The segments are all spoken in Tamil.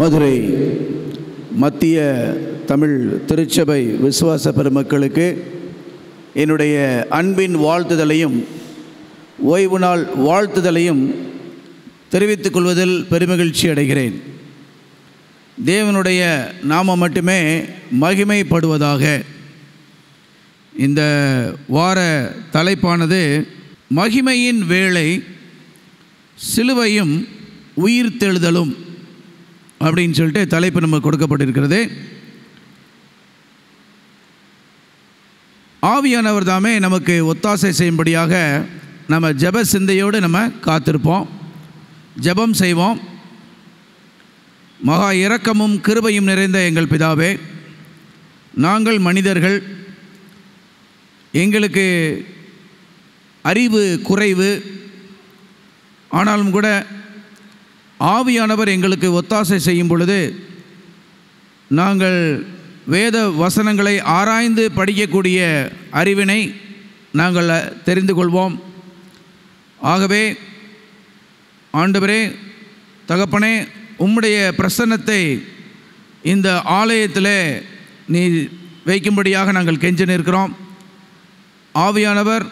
மதுரை மத்திய தமிழ் திருச்சபை விசுவாச பெருமக்களுக்கு என்னுடைய அன்பின் வாழ்த்துதலையும் ஓய்வு நாள் வாழ்த்துதலையும் தெரிவித்துக் கொள்வதில் பெருமகிழ்ச்சி அடைகிறேன். தேவனுடைய நாமம் மட்டுமே மகிமைப்படுவதாக. இந்த வார தலைப்பானது மகிமையின் வேளை, சிலுவையும் உயிர்த்தெழுதலும் அப்படின்னு சொல்லிட்டு தலைப்பு நமக்கு கொடுக்கப்பட்டிருக்கிறது. ஆவியானவர் தாமே நமக்கு ஒத்தாசை செய்யும்படியாக நம்ம ஜெப சிந்தையோடு நம்ம காத்திருப்போம், ஜெபம் செய்வோம். மகா இரக்கமும் கிருபையும் நிறைந்த எங்கள் பிதாவே, நாங்கள் மனிதர்கள், எங்களுக்கு அறிவு குறைவு, ஆனாலும் கூட ஆவியானவர் எங்களுக்கு ஒத்தாசை செய்யும் பொழுது நாங்கள் வேத வசனங்களை ஆராய்ந்து படிக்கக்கூடிய அறிவினை நாங்கள் தெரிந்து கொள்வோம். ஆகவே ஆண்டவரே, தகப்பனே, உம்முடைய பிரசன்னத்தை இந்த ஆலயத்தில் நீ வைக்கும்படியாக நாங்கள் கெஞ்சி நிற்கிறோம். ஆவியானவர்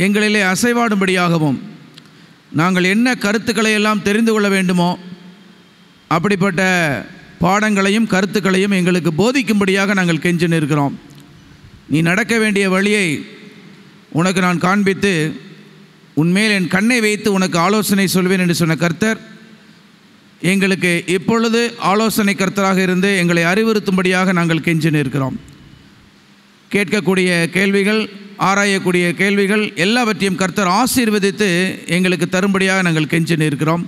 எங்களிலே அசைவாடும்படியாகவும் நாங்கள் என்ன கருத்துக்களை எல்லாம் தெரிந்து கொள்ள வேண்டுமோ அப்படிப்பட்ட பாடங்களையும் கருத்துக்களையும் எங்களுக்கு போதிக்கும்படியாக நாங்கள் கெஞ்சி நிற்கிறோம். நீ நடக்க வேண்டிய வழியை உனக்கு நான் காண்பித்து உன்மேல் என் கண்ணை வைத்து உனக்கு ஆலோசனை சொல்வேன் என்று சொன்ன கர்த்தர் எங்களுக்கு இப்பொழுது ஆலோசனை கர்த்தராக இருந்து எங்களை அறிவுறுத்தும்படியாக நாங்கள் கெஞ்சி நிற்கிறோம். கேட்கக்கூடிய கேள்விகள், ஆராயக்கூடிய கேள்விகள் எல்லாவற்றையும் கர்த்தர் ஆசீர்வதித்து எங்களுக்கு தரும்படியாக நாங்கள் கெஞ்சி நிற்கிறோம்.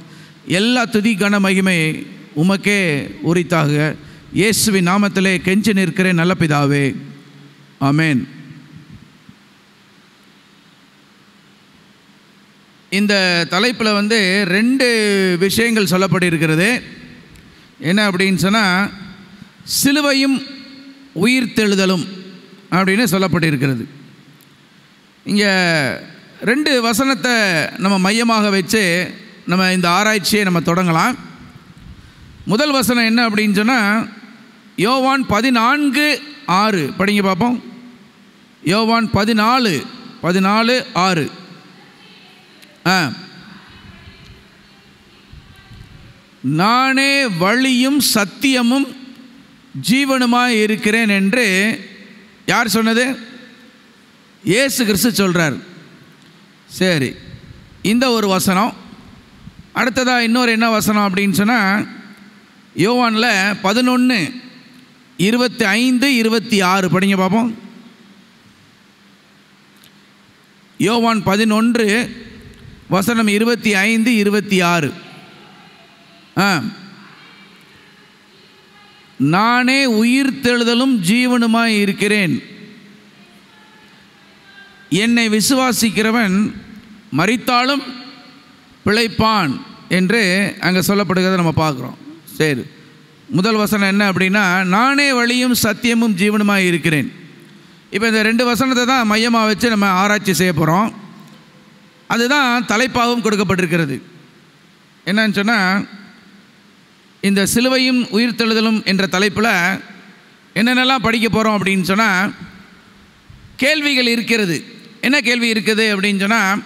எல்லா துதி கன மகிமை உமக்கே உரித்தாக. இயேசுவின் நாமத்திலே கெஞ்சி நிற்கிறேன் நல்ல பிதாவே, ஆமென். இந்த தலைப்பில் 2 விஷயங்கள் சொல்லப்பட்டிருக்கிறது. என்ன அப்படின்னு சொன்னால், சிலுவையும் உயிர்த்தெழுதலும் அப்படின்னு சொல்லப்பட்டிருக்கிறது. இங்கே 2 வசனத்தை நம்ம மையமாக வச்சு நம்ம இந்த ஆராய்ச்சியை நம்ம தொடங்கலாம். முதல் வசனம் என்ன அப்படின்னு சொன்னால், யோவான் 14:6 படிங்க பார்ப்போம். யோவான் 14:6 நானே வழியும் சத்தியமும் ஜீவனுமாய் இருக்கிறேன் என்று யார் சொன்னது? இயேசு கிறிஸ்து சொல்கிறார். சரி, இந்த ஒரு வசனம். அடுத்ததாக இன்னொரு என்ன வசனம் அப்படின்னு சொன்னால், யோவானில் 11:25-26 படிங்க பார்ப்போம். யோவான் 11 வசனம் 25-26. நானே உயிர்த்தெழுதலும் ஜீவனுமாய் இருக்கிறேன், என்னை விசுவாசிக்கிறவன் மரித்தாலும் பிழைப்பான் என்று அங்கே சொல்லப்படுகிறத நம்ம பார்க்குறோம். சரி, முதல் வசனம் என்ன அப்படின்னா, நானே வழியும் சத்தியமும் ஜீவனுமாய் இருக்கிறேன். இப்போ இந்த 2 வசனத்தை தான் மையமாக வச்சு நம்ம ஆராய்ச்சி செய்ய போகிறோம். அதுதான் தலைப்பாகவும் கொடுக்கப்பட்டிருக்கிறது. என்னன்னு சொன்னால், இந்த சிலுவையும் உயிர்த்தெழுதலும் என்ற தலைப்பில் என்னென்னலாம் படிக்க போகிறோம் அப்படின்னு சொன்னால், கேள்விகள் இருக்கிறது. என்ன கேள்வி இருக்குது அப்படின்னு சொன்னால்,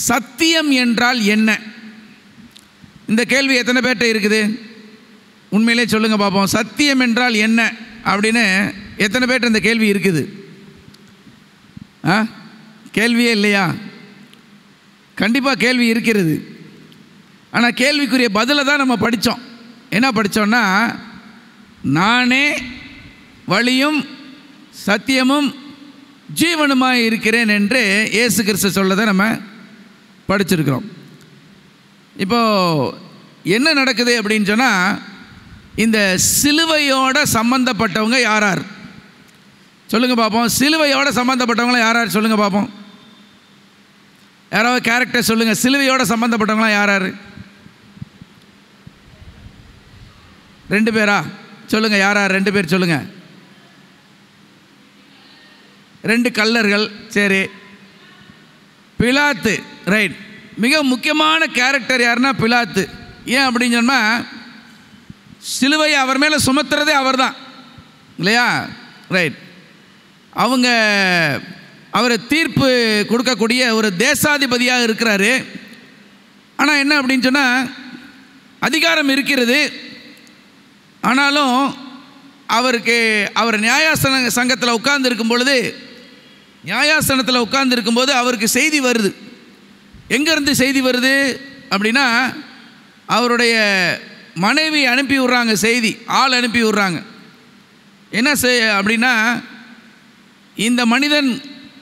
சத்தியம் என்றால் என்ன? இந்த கேள்வி எத்தனை பேர்கிட்ட இருக்குது? உண்மையிலே சொல்லுங்கள் பார்ப்போம். சத்தியம் என்றால் என்ன அப்படின்னு எத்தனை பேர்கிட்ட இந்த கேள்வி இருக்குது? கேள்வியே இல்லையா? கண்டிப்பாக கேள்வி இருக்கிறது. ஆனால் கேள்விக்குரிய பதிலை தான் நம்ம படித்தோம். என்ன படித்தோன்னா, நானே வழியும் சத்தியமும் ஜீவனுமாய் இருக்கிறேன் என்று இயேசு கிறிஸ்து சொல்லதை நம்ம படிச்சிருக்கிறோம். இப்போது என்ன நடக்குது அப்படின்னு சொன்னால், இந்த சிலுவையோட சம்பந்தப்பட்டவங்க யார் யார் சொல்லுங்கள் பார்ப்போம். சிலுவையோட சம்பந்தப்பட்டவங்களாம் யார் யார் சொல்லுங்கள் பார்ப்போம். யாராவது கேரக்டர் சொல்லுங்கள். சிலுவையோட சம்பந்தப்பட்டவங்களாம் யார் யார்? 2 பேரா? சொல்லுங்கள். யார் யார்? 2 பேர் சொல்லுங்கள். 2 கள்ளர்கள். சரி, பிலாத்து. ரைட். மிக முக்கியமான கேரக்டர் யாருன்னா பிலாத்து. ஏன் அப்படின்னு சொன்னால், சிலுவையை அவர் மேலே சுமத்துறதே அவர் தான் இல்லையா? ரைட். அவர் தீர்ப்பு கொடுக்கக்கூடிய ஒரு தேசாதிபதியாக இருக்கிறாரு. ஆனால் என்ன அப்படின்னு சொன்னால், அதிகாரம் இருக்கிறது. ஆனாலும் அவர் நியாயாசன சங்கத்தில் உட்கார்ந்து இருக்கும் பொழுது, நியாயாசனத்தில் உட்கார்ந்து இருக்கும்போது அவருக்கு செய்தி வருது. எங்கேருந்து செய்தி வருது அப்படின்னா, அவருடைய மனைவி அனுப்பி விட்றாங்க, செய்தி ஆள் அனுப்பி விட்றாங்க. என்ன அப்படின்னா,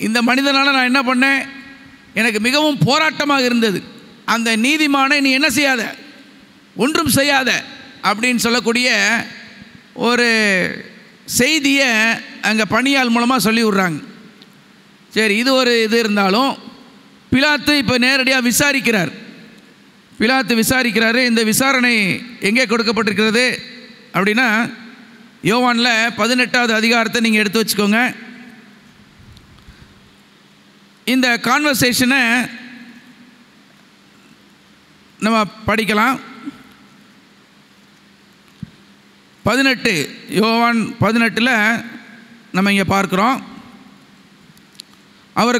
இந்த மனிதனால் நான் என்ன பண்ணேன், எனக்கு மிகவும் போராட்டமாக இருந்தது. அந்த நீதிமானை நீ என்ன செய்யாத, ஒன்றும் செய்யாத அப்படின்னு சொல்லக்கூடிய ஒரு செய்தியை அங்கே பணியாள் மூலமாக சொல்லி விட்றாங்க. சரி, இது ஒரு இது இருந்தாலும் பிலாத்து இப்போ நேரடியாக விசாரிக்கிறார். இந்த விசாரணை எங்கே கொடுக்கப்பட்டிருக்கிறது அப்படின்னா, யோவானில் 18வது அதிகாரத்தை நீங்கள் எடுத்து வச்சுக்கோங்க. இந்த கான்வர்சேஷனை நம்ம படிக்கலாம். 18 யோவான் 18ல் நம்ம இங்கே பார்க்குறோம். அவரை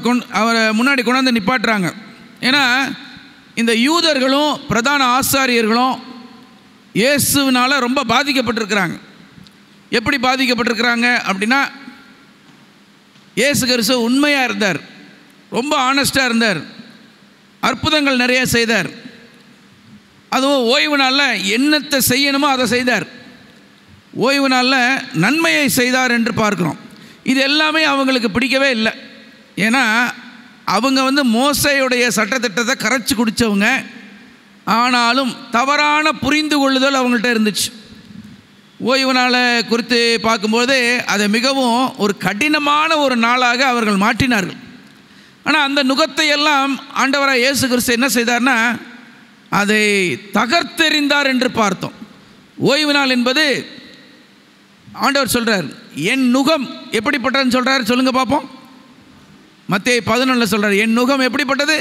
முன்னாடி கொண்டாந்து நிப்பாட்டுறாங்க. ஏன்னா இந்த யூதர்களும் பிரதான ஆசாரியர்களும் இயேசுவினால் ரொம்ப பாதிக்கப்பட்டிருக்கிறாங்க. எப்படி பாதிக்கப்பட்டிருக்கிறாங்க அப்படின்னா, இயேசு கிறிஸ்து உண்மையாக இருந்தார், ரொம்ப ஆனஸ்டாக இருந்தார், அற்புதங்கள் நிறைய செய்தார். அதுவும் ஓய்வு நாளில் என்னத்தை செய்யணுமோ அதை செய்தார். ஓய்வு நாளில் நன்மையை செய்தார் என்று பார்க்குறோம். இது எல்லாமே அவங்களுக்கு பிடிக்கவே இல்லை. ஏன்னா அவங்க மோசையுடைய சட்டத்திட்டத்தை கரைச்சி குடித்தவங்க. ஆனாலும் தவறான புரிந்து கொள்ளுதல் அவங்கள்ட்ட இருந்துச்சு. ஓய்வு நாளை குறித்து பார்க்கும்போது அதை மிகவும் ஒரு கடினமான ஒரு நாளாக அவர்கள் மாற்றினார்கள். ஆனால் அந்த நுகத்தை எல்லாம் ஆண்டவராக இயேசு கிறிஸ்து என்ன செய்தார்னா, அதை தகர்த்தெறிந்தார் என்று பார்த்தோம். ஓய்வு நாள் என்பது ஆண்டவர் சொல்கிறார், என் நுகம் எப்படிப்பட்டதுன்னு சொல்கிறார், சொல்லுங்க பார்ப்போம். மத்தேயு 11 சொல்கிறார், என் நுகம் எப்படிப்பட்டது,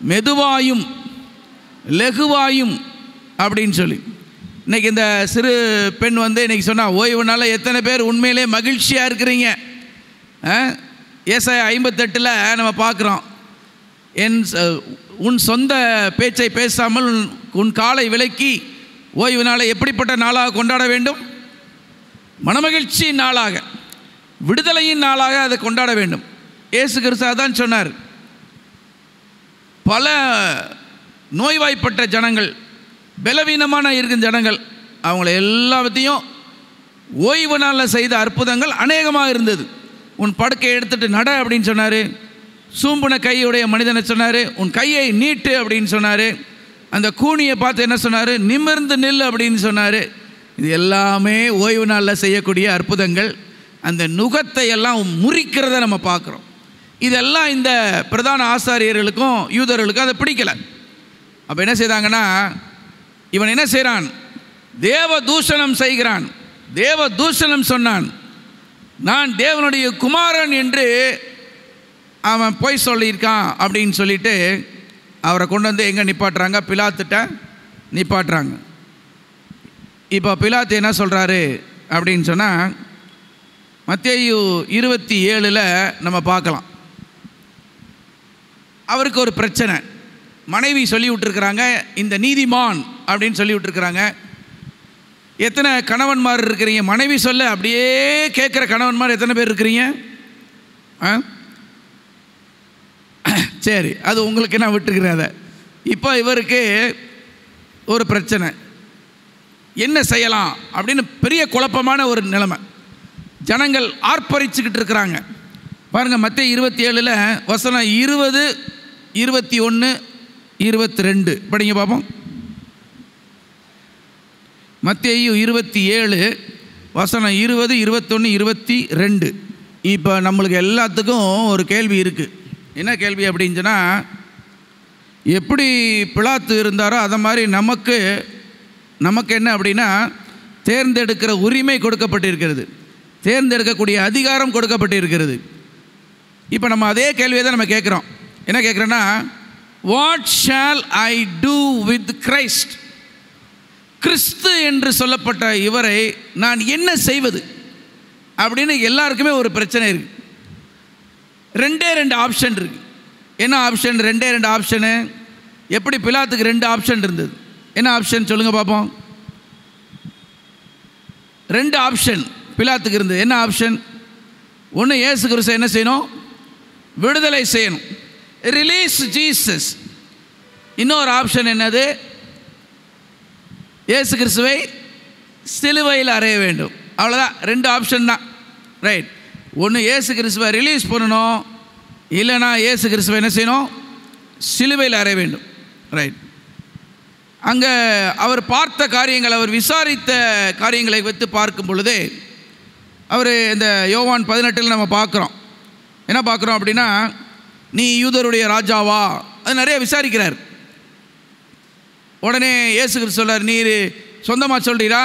மெதுவாயும் லெகுவாயும் அப்படின்னு சொல்லி. இன்றைக்கி இந்த சிறு பெண் இன்றைக்கி சொன்னால், ஓய்வுனால எத்தனை பேர் உண்மையிலே மகிழ்ச்சியாக இருக்கிறீங்க? ஏசாயா 58ல் நம்ம பார்க்குறோம், உன் சொந்த பேச்சை பேசாமல் உன் காலை விலக்கி ஓய்வு நாளை எப்படிப்பட்ட நாளாக கொண்டாட வேண்டும், மனமகிழ்ச்சியின் நாளாக, விடுதலையின் நாளாக அதை கொண்டாட வேண்டும். இயேசு கிறிஸ்து தான் சொன்னார். பல நோய்வாய்ப்பட்ட ஜனங்கள், பலவீனமான இருக்கும் ஜனங்கள், அவங்கள எல்லாத்தையும் ஓய்வு நாளில் செய்த அற்புதங்கள் அநேகமாக இருந்தது. உன் படுக்கையை எடுத்துகிட்டு நட அப்படின்னு சொன்னார். சூம்புன கையுடைய மனிதனை சொன்னார், உன் கையை நீட்டு அப்படின்னு சொன்னார். அந்த கூனியை பார்த்து என்ன சொன்னார், நிமிர்ந்து நில் அப்படின்னு சொன்னார். இது எல்லாமே ஓய்வு நாளில் செய்யக்கூடிய அற்புதங்கள். அந்த நுகத்தை எல்லாம் முறிக்கிறத நம்ம பார்க்குறோம். இதெல்லாம் இந்த பிரதான ஆசாரியர்களுக்கும் யூதர்களுக்கும் அதை பிடிக்கலை. அப்போ என்ன செய்தாங்கன்னா, இவன் என்ன செய்கிறான், தேவ தூஷணம் செய்கிறான், தேவ தூஷணம் சொன்னான், நான் தேவனுடைய குமாரன் என்று அவன் போய் சொல்லியிருக்கான் அப்படின்னு சொல்லிட்டு அவரை கொண்டு வந்து எங்கே நிப்பாட்டுறாங்க, பிலாத்துட்ட நிப்பாட்டுறாங்க. இப்போ பிலாத்து என்ன சொல்கிறாரு அப்படின்னு சொன்னால், மத்தேயு 27ல் நம்ம பார்க்கலாம். அவருக்கு ஒரு பிரச்சனை. மனைவி சொல்லி விட்டுருக்குறாங்க, இந்த நீதிமான் அப்படின்னு சொல்லி விட்டுருக்குறாங்க. எத்தனை கணவன்மார் இருக்கிறீங்க? மனைவி சொல்ல அப்படியே கேட்குற கணவன்மார் எத்தனை பேர் இருக்கிறீங்க? சரி, அது உங்களுக்கு நான் விட்டுருக்கிறேன். அதை இப்போ இவருக்கு ஒரு பிரச்சனை, என்ன செய்யலாம் அப்படின்னு பெரிய குழப்பமான ஒரு நிலைமை. ஜனங்கள் ஆர்ப்பரிச்சுக்கிட்டு இருக்கிறாங்க. பாருங்கள், மத்தேயு 27ல் வசனம் 20, 21, 22 படிங்க பார்ப்போம். மத்தேயு 27 வசனம் 20, 21, 22. இப்போ நம்மளுக்கு எல்லாத்துக்கும் ஒரு கேள்வி இருக்குது. என்ன கேள்வி அப்படின்னு சொன்னால், எப்படி பிலாத்து இருந்தாரோ அதை மாதிரி நமக்கு என்ன அப்படின்னா, தேர்ந்தெடுக்கிற உரிமை கொடுக்கப்பட்டிருக்கிறது, தேர்ந்தெடுக்கக்கூடிய அதிகாரம் கொடுக்கப்பட்டிருக்கிறது. இப்போ நம்ம அதே கேள்வியை தான் நம்ம கேட்குறோம். என்ன கேட்குறோன்னா, what shall I do with Christ? கிறிஸ்து என்று சொல்லப்பட்ட இவரை நான் என்ன செய்வது அப்படின்னு எல்லாருக்குமே ஒரு பிரச்சனை இருக்குது. ரெண்டே ரெண்டு ஆப்ஷன் இருக்குது. என்ன ஆப்ஷன்? ரெண்டே ரெண்டு ஆப்ஷனு. எப்படி பிலாத்துக்கு ரெண்டு ஆப்ஷன் இருந்தது? என்ன ஆப்ஷன் சொல்லுங்கள் பார்ப்போம். ரெண்டு ஆப்ஷன் பிலாத்துக்கு இருந்தது. என்ன ஆப்ஷன்? ஒன்று, இயேசு கிறிஸ்து என்ன செய்யணும்? விடுதலை செய்யணும், ரிலீஸ் ஜீசஸ். இன்னொரு ஆப்ஷன் என்னது? இயேசு கிறிஸ்துவை சிலுவையில் அறைய வேண்டும். அவ்வளோதான், ரெண்டு ஆப்ஷன் தான். ரைட். ஒன்று இயேசு கிறிஸ்துவை ரிலீஸ் பண்ணணும், இல்லைனா இயேசு கிறிஸ்துவை என்ன செய்யணும்? சிலுவையில் அறைய வேண்டும். ரைட். அங்கே அவர் பார்த்த காரியங்கள், அவர் விசாரித்த காரியங்களை வைத்து பார்க்கும் பொழுதே அவர் இந்த யோவான் 18 நம்ம பார்க்குறோம். என்ன பார்க்குறோம் அப்படின்னா, நீ யூதருடைய ராஜாவா? அது நிறைய விசாரிக்கிறார். உடனே இயேசு கிறிஸ்து சொல்றார், நீர் சொந்தமாக சொல்கிறீரா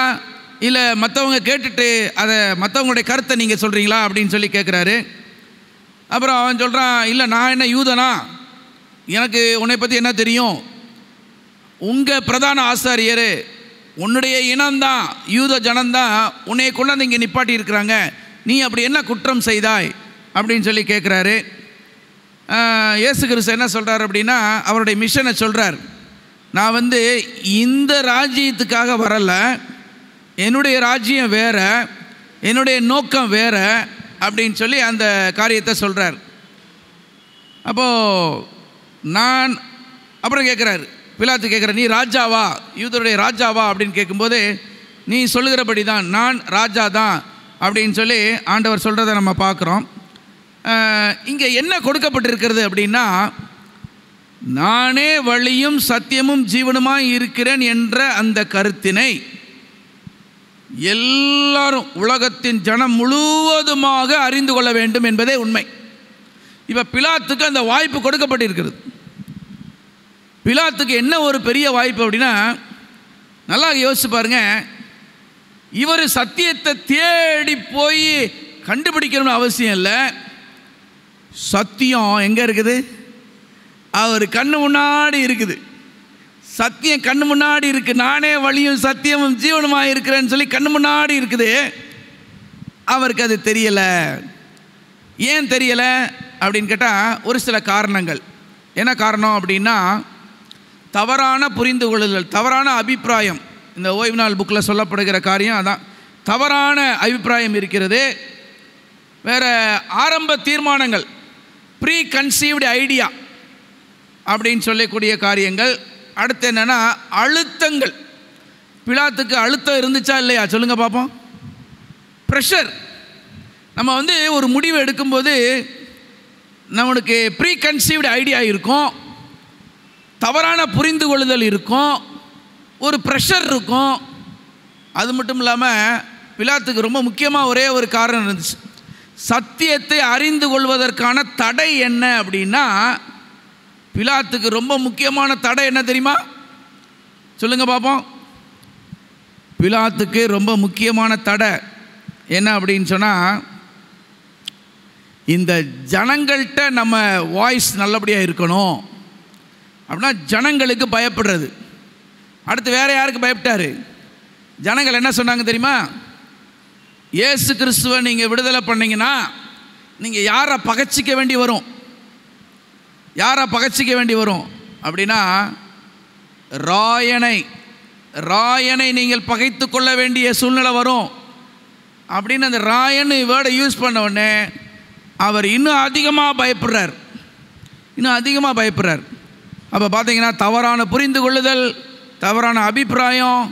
இல்லை மற்றவங்க கேட்டுட்டு அதை மற்றவங்களுடைய கருத்தை நீங்கள் சொல்கிறீங்களா அப்படின்னு சொல்லி கேட்குறாரு. அப்புறம் அவன் சொல்கிறான், இல்லை நான் என்ன யூதனா, எனக்கு உன்னை பற்றி என்ன தெரியும்? உங்கள் பிரதான ஆசாரியர், உன்னுடைய இனம்தான், யூத ஜனந்தான் உன்னை கொண்டாந்து இங்கே நிப்பாட்டி இருக்கிறாங்க, நீ அப்படி என்ன குற்றம் செய்தாய் அப்படின்னு சொல்லி கேட்குறாரு. இயேசு கிறிஸ்து என்ன சொல்கிறார் அப்படின்னா, அவருடைய மிஷனை சொல்கிறார். நான் இந்த ராஜ்யத்துக்காக வரலை, என்னுடைய ராஜ்யம் வேறு, என்னுடைய நோக்கம் வேறு அப்படின்னு சொல்லி அந்த காரியத்தை சொல்கிறார். அப்போது நான் அப்புறம் கேட்குறாரு, பிலாத்து கேட்குற, நீ ராஜாவா, யூதருடைய ராஜாவா அப்படின்னு கேட்கும்போது, நீ சொல்லுகிறபடி தான், நான் ராஜா தான் அப்படின்னு சொல்லி ஆண்டவர் சொல்கிறத நம்ம பார்க்குறோம். இங்கே என்ன கொடுக்கப்பட்டிருக்கிறது அப்படின்னா, நானே வழியும் சத்தியமும் ஜீவனுமாய் இருக்கிறேன் என்ற அந்த கருத்தினை எல்லாரும், உலகத்தின் ஜனம் முழுவதுமாக அறிந்து கொள்ள வேண்டும் என்பதே உண்மை. இப்போ பிலாத்துக்கு அந்த வாய்ப்பு கொடுக்கப்பட்டிருக்கிறது. பிலாத்துக்கு என்ன ஒரு பெரிய வாய்ப்பு அப்படின்னா, நல்லா யோசிச்சு பாருங்க, இவர் சத்தியத்தை தேடி போய் கண்டுபிடிக்கணும்னு அவசியம் இல்லை. சத்தியம் எங்கே இருக்குது? அவர் கண்ணு முன்னாடி இருக்குது. சத்தியம் கண்ணு முன்னாடி இருக்குது. நானே வழியும் சத்தியமும் ஜீவனுமாக இருக்கிறேன்னு சொல்லி கண்ணு முன்னாடி இருக்குது. அவருக்கு அது தெரியலை. ஏன் தெரியலை அப்படின்னு கேட்டால், ஒரு சில காரணங்கள். என்ன காரணம் அப்படின்னா, தவறான புரிந்து கொள்ளுதல், தவறான அபிப்பிராயம். இந்த ஓய்வு நாள் புக்கில் சொல்லப்படுகிற காரியம் அதான். தவறான அபிப்பிராயம் இருக்கிறது. வேறு ஆரம்ப தீர்மானங்கள், ப்ரீ கன்சீவ்டு ஐடியா அப்படின்னு சொல்லக்கூடிய காரியங்கள். அடுத்து என்னென்னா அழுத்தங்கள். பிலாத்துக்கு அழுத்தம் இருந்துச்சா இல்லையா சொல்லுங்கள் பார்ப்போம். ப்ரெஷர். நம்ம ஒரு முடிவு எடுக்கும்போது நம்மளுக்கு ப்ரீ கன்சீவ்டு ஐடியா இருக்கும், தவறான புரிந்து கொள்ளுதல் இருக்கும், ஒரு ப்ரெஷர் இருக்கும். அது மட்டும் இல்லாமல் பிலாத்துக்கு ரொம்ப முக்கியமாக ஒரே ஒரு காரணம் இருந்துச்சு. சத்தியத்தை அறிந்து கொள்வதற்கான தடை என்ன அப்படின்னா, பிலாத்துக்கு ரொம்ப முக்கியமான தடை என்ன தெரியுமா? சொல்லுங்க பார்ப்போம். பிலாத்துக்கு ரொம்ப முக்கியமான தடை என்ன அப்படின்னு சொன்னால், இந்த ஜனங்கள்கிட்ட நம்ம வாய்ஸ் நல்லபடியாக இருக்கணும் அப்படின்னா ஜனங்களுக்கு பயப்படுறது. அடுத்து வேறு யாருக்கு பயப்பட்டார்? ஜனங்கள் என்ன சொன்னாங்க தெரியுமா? இயேசு கிறிஸ்துவை நீங்கள் விடுதலை பண்ணிங்கன்னா நீங்கள் யாரை பகைச்சிக்க வேண்டி வரும்? யாரை பகைச்சிக்க வேண்டி வரும் அப்படின்னா, ராயனை நீங்கள் பகைத்து கொள்ள வேண்டிய சூழ்நிலை வரும் அப்படின்னு அந்த ராயன் வேர்டை யூஸ் பண்ண உடனே அவர் இன்னும் அதிகமாக பயப்படுறார், இன்னும் அதிகமாக பயப்படுறார். அப்போ பார்த்தீங்கன்னா தவறான புரிந்து கொள்ளுதல், தவறான அபிப்பிராயம்,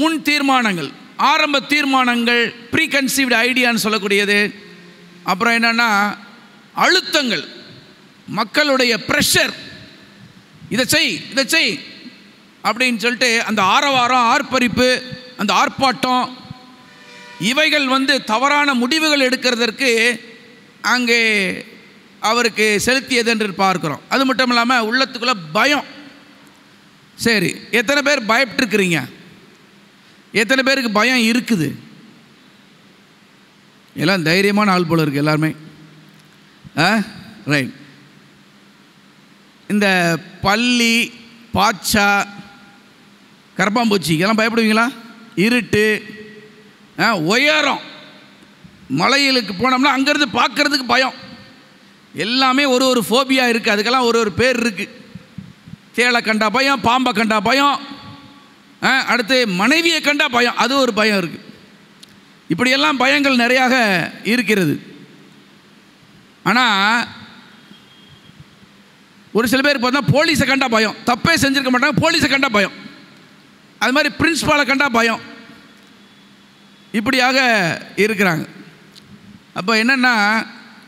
முன் தீர்மானங்கள், ஆரம்ப தீர்மானங்கள், ப்ரீ கன்சீவ்டு ஐடியான்னு சொல்லக்கூடியது. அப்புறம் என்னென்னா அழுத்தங்கள், மக்களுடைய ப்ரெஷர், இதை செய் அப்படின்னு சொல்லிட்டு அந்த ஆரவாரம், ஆர்ப்பரிப்பு, அந்த ஆர்ப்பாட்டம், இவைகள் தவறான முடிவுகள் எடுக்கிறதற்கு அங்கே அவருக்கு செலுத்தியது என்று பார்க்கிறோம். அது மட்டும் இல்லாமல் உள்ளத்துக்குள்ள பயம். சரி, எத்தனை பேர் பயப்பட்டுருக்கிறீங்க? எத்தனை பேருக்கு பயம் இருக்குது? எல்லாம் தைரியமான ஆள் போல இருக்கு எல்லாருமே. ரைட். இந்த பள்ளி, பாட்சா, கரப்பாம்பூச்சி இதெல்லாம் பயப்படுவீங்களா? இருட்டு, உயரம், மலைகளுக்கு போனோம்னா அங்கேருந்து பார்க்கறதுக்கு பயம். எல்லாமே ஒரு ஃபோபியா இருக்குது, அதுக்கெல்லாம் ஒரு பேர் இருக்குது. தேளை கண்டா பயம், பாம்பை கண்டா பயம், அடுத்து மனைவியை கண்டா பயம், அது ஒரு பயம் இருக்குது. இப்படியெல்லாம் பயங்கள் நிறையாக இருக்கிறது. ஆனால் ஒரு சில பேர் பார்த்தா போலீஸை கண்டா பயம், தப்பே செஞ்சுருக்க மாட்டாங்க, போலீஸை கண்டா பயம். அது மாதிரி பிரின்ஸ்பாலை கண்டா பயம். இப்படியாக இருக்கிறாங்க. அப்போ என்னென்னா,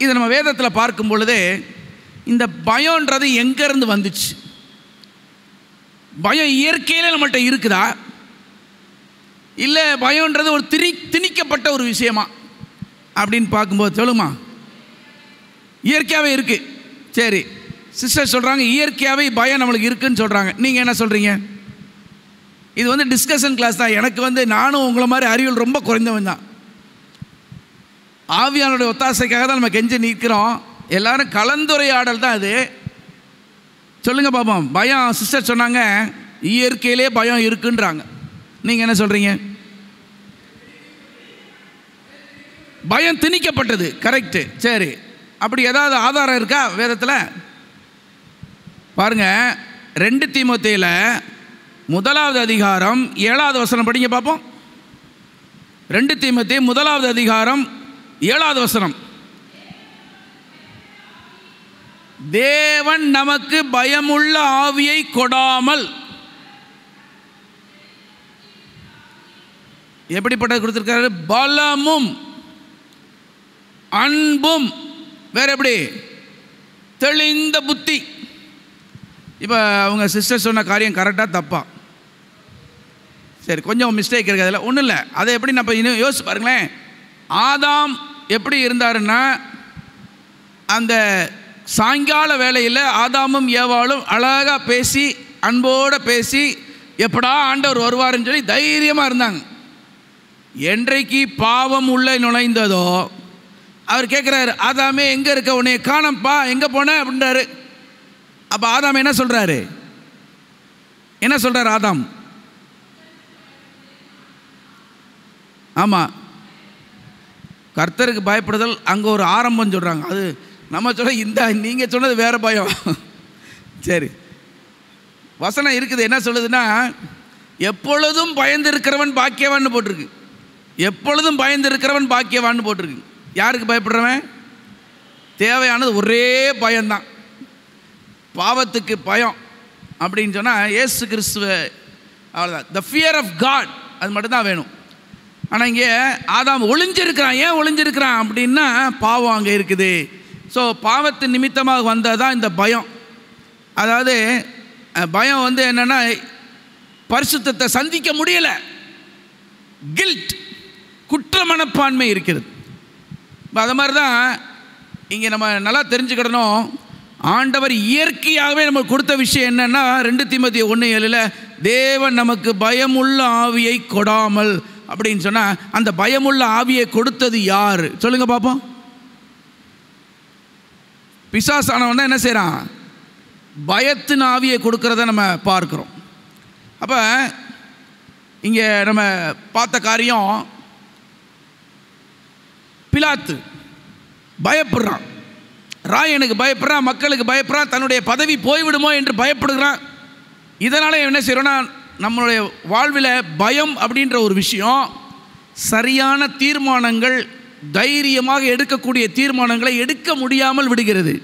இதை நம்ம வேதத்தில் பார்க்கும் பொழுதே இந்த பயம்ன்றது எங்கேருந்து வந்துச்சு? பயம் இயற்கையிலே நம்மள்கிட்ட இருக்குதா, இல்லை பயம்ன்றது ஒரு திணிக்கப்பட்ட ஒரு விஷயமா அப்படின்னு பார்க்கும்போது சொல்லுமா, இயற்கையாகவே இருக்குது. சரி, சிஸ்டர் சொல்கிறாங்க இயற்கையாகவே பயம் நம்மளுக்கு இருக்குதுன்னு சொல்கிறாங்க. நீங்கள் என்ன சொல்கிறீங்க? இது டிஸ்கஷன் கிளாஸ் தான். எனக்கு நானும் உங்களை மாதிரி அறிவியல் ரொம்ப குறைந்தவன் தான். ஆவியானுடைய ஒத்தாசைக்காக தான் நம்ம கெஞ்சி நிற்கிறோம். எல்லாரும் கலந்துரையாடல் தான் அது. சொல்லுங்கள் பாப்போம். பயம், சிஸ்டர் சொன்னாங்க இயற்கையிலே பயம் இருக்குன்றாங்க. நீங்கள் என்ன சொல்கிறீங்க? பயம் திணிக்கப்பட்டது. கரெக்டு. சரி, அப்படி ஏதாவது ஆதாரம் இருக்கா வேதத்தில்? பாருங்கள், 2 தீமோத்தேயுல 1வது அதிகாரம் 7வது வசனம் படிங்க பார்ப்போம். 2 தீமோத்தேயு 1வது அதிகாரம் 7வது வசனம். தேவன் நமக்கு பயமுள்ள ஆவியை கொடாமல், எப்படிப்பட்டது கொடுத்திருக்காரு? பலமும் அன்பும், வேற எப்படி? தெளிந்த புத்தி. இப்போ அவங்க சிஸ்டர் சொன்ன காரியம் கரெக்டாக தப்பா? சரி, கொஞ்சம் மிஸ்டேக் இருக்குது அதில், ஒன்றும் இல்லை. அதை எப்படி நம்ம இன்னும் யோசிச்சு பாருங்களேன். ஆதாம் எப்படி இருந்தாருன்னா, அந்த சாயங்கால வேளையில் ஆதாமும் ஏவாளும் அழகாக பேசி, அன்போடு பேசி, எப்படா ஆண்டவர் வருவாருன்னு சொல்லி தைரியமாக இருந்தாங்க. என்றைக்கு பாவம் உள்ளே நுழைந்ததோ அவர் கேட்குறாரு, ஆதாமே எங்கே இருக்க, உன்னை காணப்பா, எங்கே போன அப்படின்றாரு. அப்போ ஆதாம் என்ன சொல்கிறாரு? என்ன சொல்கிறார் ஆதாம்? ஆமாம், கர்த்தருக்கு பயப்படுதல் அங்கே ஒரு ஆரம்பம் சொல்கிறாங்க. அது நம்ம சொல்ல, இந்த நீங்கள் சொன்னது வேறு பயம். சரி, வசனம் இருக்குது. என்ன சொல்லுதுன்னா, எப்பொழுதும் பயந்து இருக்கிறவன் பாக்கியவான்னு போட்டிருக்கு. எப்பொழுதும் பயந்து இருக்கிறவன் பாக்கியவான்னு போட்டிருக்கு. யாருக்கு பயப்படுறவன்? தேவையானது ஒரே பயம்தான், பாவத்துக்கு பயம் அப்படின்னு சொன்னால் இயேசு கிறிஸ்துவ, அவ்வளோதான். த ஃபியர் ஆஃப் காட், அது மட்டும்தான் வேணும். ஆனால் இங்கே ஆதாம் ஒளிஞ்சிருக்கிறான். ஏன் ஒளிஞ்சிருக்கிறான் அப்படின்னா, பாவம் அங்கே இருக்குது. ஸோ பாவத்தின் நிமித்தமாக வந்தால் தான் இந்த பயம். அதாவது பயம் என்னென்னா, பரிசுத்தத்தை சந்திக்க முடியலை, கில்ட், குற்ற மனப்பான்மை இருக்கிறது. அது மாதிரி தான் இங்கே நம்ம நல்லா தெரிஞ்சுக்கிடணும். ஆண்டவர் இயற்கையாகவே நமக்கு கொடுத்த விஷயம் என்னென்னா, 2 தீமோத்தேயு 1:7 தேவன் நமக்கு பயமுள்ள ஆவியை கொடாமல் அப்படின்னு சொன்னால், அந்த பயமுள்ள ஆவியை கொடுத்தது யார் சொல்லுங்கள் பார்ப்போம்? பிசாசானவன் தான் என்ன செய்கிறான்? பயத்தின் ஆவியை கொடுக்கறத நம்ம பார்க்குறோம். அப்போ இங்கே நம்ம பார்த்த காரியம், பிலாத்து பயப்படுறான், ராயனுக்கு பயப்படுறான், மக்களுக்கு பயப்படுறான், தன்னுடைய பதவி போய்விடுமோ என்று பயப்படுகிறான். இதனால் என்ன செய்கிறோன்னா, நம்மளுடைய வாழ்வில் பயம் அப்படின்ற ஒரு விஷயம், சரியான தீர்மானங்கள், தைரியமாக எடுக்கக்கூடிய தீர்மானங்களை எடுக்க முடியாமல் விடுகிறது.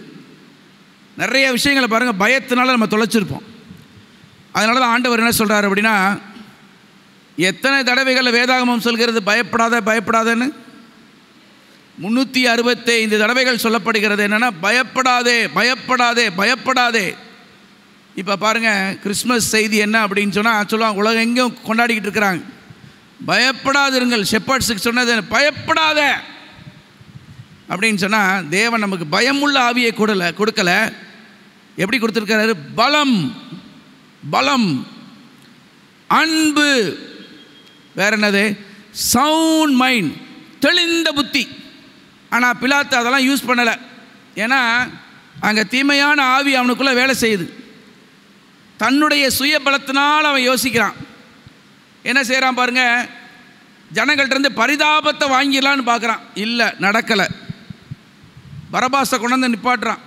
நிறைய விஷயங்களை பாருங்கள், பயத்தினால நம்ம தொலைச்சிருப்போம். அதனால தான் ஆண்டவர் என்ன சொல்கிறார் அப்படின்னா, எத்தனை தடவைகள் வேதாகமம் சொல்கிறது பயப்படாத பயப்படாதன்னு? 365 தடவைகள் சொல்லப்படுகிறது. என்னென்னா, பயப்படாதே பயப்படாதே பயப்படாதே. இப்போ பாருங்கள், கிறிஸ்மஸ் செய்தி என்ன அப்படின்னு சொன்னால் சொல்லுவாங்க, உலகம் எங்கேயும் கொண்டாடிக்கிட்டு இருக்கிறாங்க, பயப்படாதிருங்கள். ஷெப்பர்ட்ஸுக்கு சொன்னது பயப்படாத அப்படின்னு சொன்னால், தேவன் நமக்கு பயமுள்ள ஆவியை கொடுக்கலை. எப்படி கொடுத்துருக்கிறாரு? பலம், பலம், அன்பு, வேற என்னது? சவுண்ட் மைண்ட், தெளிந்த புத்தி. ஆனால் பிலாத்து அதெல்லாம் யூஸ் பண்ணலை. ஏன்னா அங்கே தீமையான ஆவி அவனுக்குள்ளே வேலை செய்யுது. தன்னுடைய சுய பலத்தினால் அவன் யோசிக்கிறான். என்ன செய்கிறான் பாருங்க, ஜனங்கள்கிட்ட பரிதாபத்தை வாங்கிடலான்னு பார்க்குறான். இல்லை, நடக்கலை. பரபாசை கொண்டாந்து நிப்பாட்டுறான்.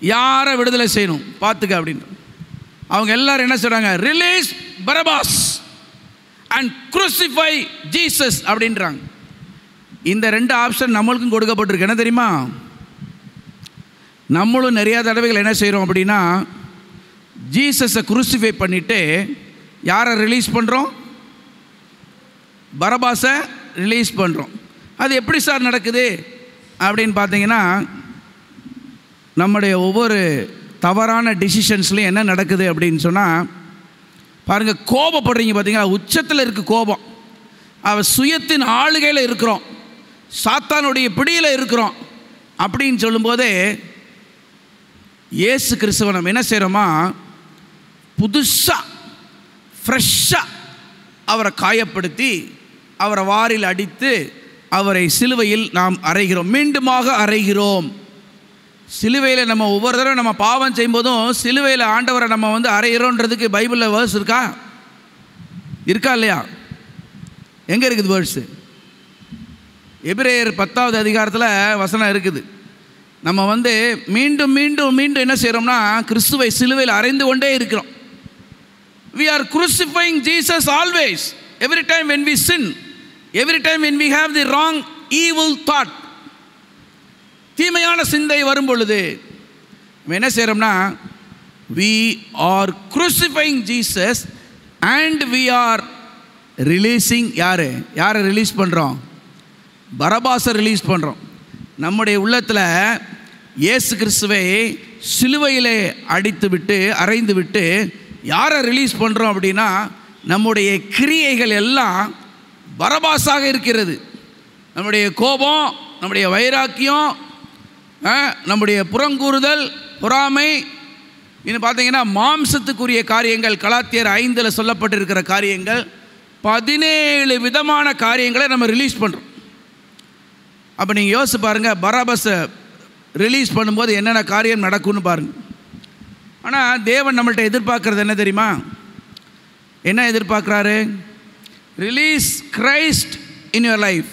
யாரை விடுதலை செய்யணும் பார்த்துக்க அப்படின்னு. அவங்க எல்லாரும் என்ன சொல்கிறாங்க, release Parabas and crucify Jesus அப்படின்றாங்க. இந்த 2 ஆப்ஷன் நம்மளுக்கும் கொடுக்கப்பட்டிருக்கு. என்ன தெரியுமா, நம்மளும் நிறையா தடவைகள் என்ன செய்கிறோம் அப்படின்னா, ஜீசஸை குரூசிஃபை பண்ணிவிட்டு யாரை ரிலீஸ் பண்ணுறோம், பரபாஸை ரிலீஸ் பண்ணுறோம். அது எப்படி சார் நடக்குது அப்படின்னு பார்த்தீங்கன்னா, நம்முடைய ஒவ்வொரு தவறான டிசிஷன்ஸ்லையும் என்ன நடக்குது அப்படின்னு சொன்னால் பாருங்கள், கோபப்படுறீங்க பார்த்தீங்களா, உச்சத்தில் இருக்குது கோபம். அவள் சுயத்தின் ஆளுகையில் இருக்கிறோம், சாத்தானுடைய பிடியில் இருக்கிறோம் அப்படின்னு சொல்லும்போதே இயேசு கிறிஸ்துவை நம்ம என்ன செய்கிறோமா, புதுசாக ஃப்ரெஷ்ஷாக அவரை காயப்படுத்தி அவரை வாரில் அடித்து அவரை சிலுவையில் நாம் அறைகிறோம், மீண்டுமாக அறைகிறோம். சிலுவையில் நம்ம ஒவ்வொரு தடவை நம்ம பாவம் செய்யும்போதும் சிலுவையில் ஆண்டவரை நம்ம அறைகிறோன்றதுக்கு பைபிளில் வேர்ஸ் இருக்கா இல்லையா? எங்கே இருக்குது வேர்ஸு? எபிரேயர் 10வது அதிகாரத்தில் வசனம் இருக்குது. நம்ம மீண்டும் மீண்டும் மீண்டும் என்ன செய்கிறோம்னா, கிறிஸ்துவை சிலுவையில் அறைந்து கொண்டே இருக்கிறோம். We are crucifying Jesus always, every time when we sin, every time when we have the wrong evil thought, தீமையான சிந்தை வரும் பொழுது என்ன செய்கிறோம்னா, we are crucifying Jesus and we are releasing யாரை ரிலீஸ் பண்ணுறோம், பரபாஸை ரிலீஸ் பண்ணுறோம். நம்முடைய உள்ளத்தில் இயேசு கிறிஸ்துவை சிலுவையிலே அடித்து விட்டு அறைந்து விட்டு யாரை ரிலீஸ் பண்ணுறோம் அப்படின்னா, நம்முடைய கிரியைகள் எல்லாம் பரபாஸாக இருக்கிறது. நம்முடைய கோபம், நம்முடைய வைராக்கியம், நம்முடைய புறங்கூறுதல், பொறாமை, இன்னும் பார்த்தீங்கன்னா மாம்சத்துக்குரிய காரியங்கள், கலாத்தியர் 5 சொல்லப்பட்டிருக்கிற காரியங்கள், 17 விதமான காரியங்களை நம்ம ரிலீஸ் பண்ணுறோம். அப்போ நீங்கள் யோசிச்சு பாருங்கள், பரபாஸை ரிலீஸ் பண்ணும்போது என்னென்ன காரியம் நடக்கும்னு பாருங்கள். ஆனால் தேவன் நம்மள்ட்ட எதிர்பார்க்குறது என்ன தெரியுமா, என்ன எதிர்பார்க்குறாரு? Release Christ in your life,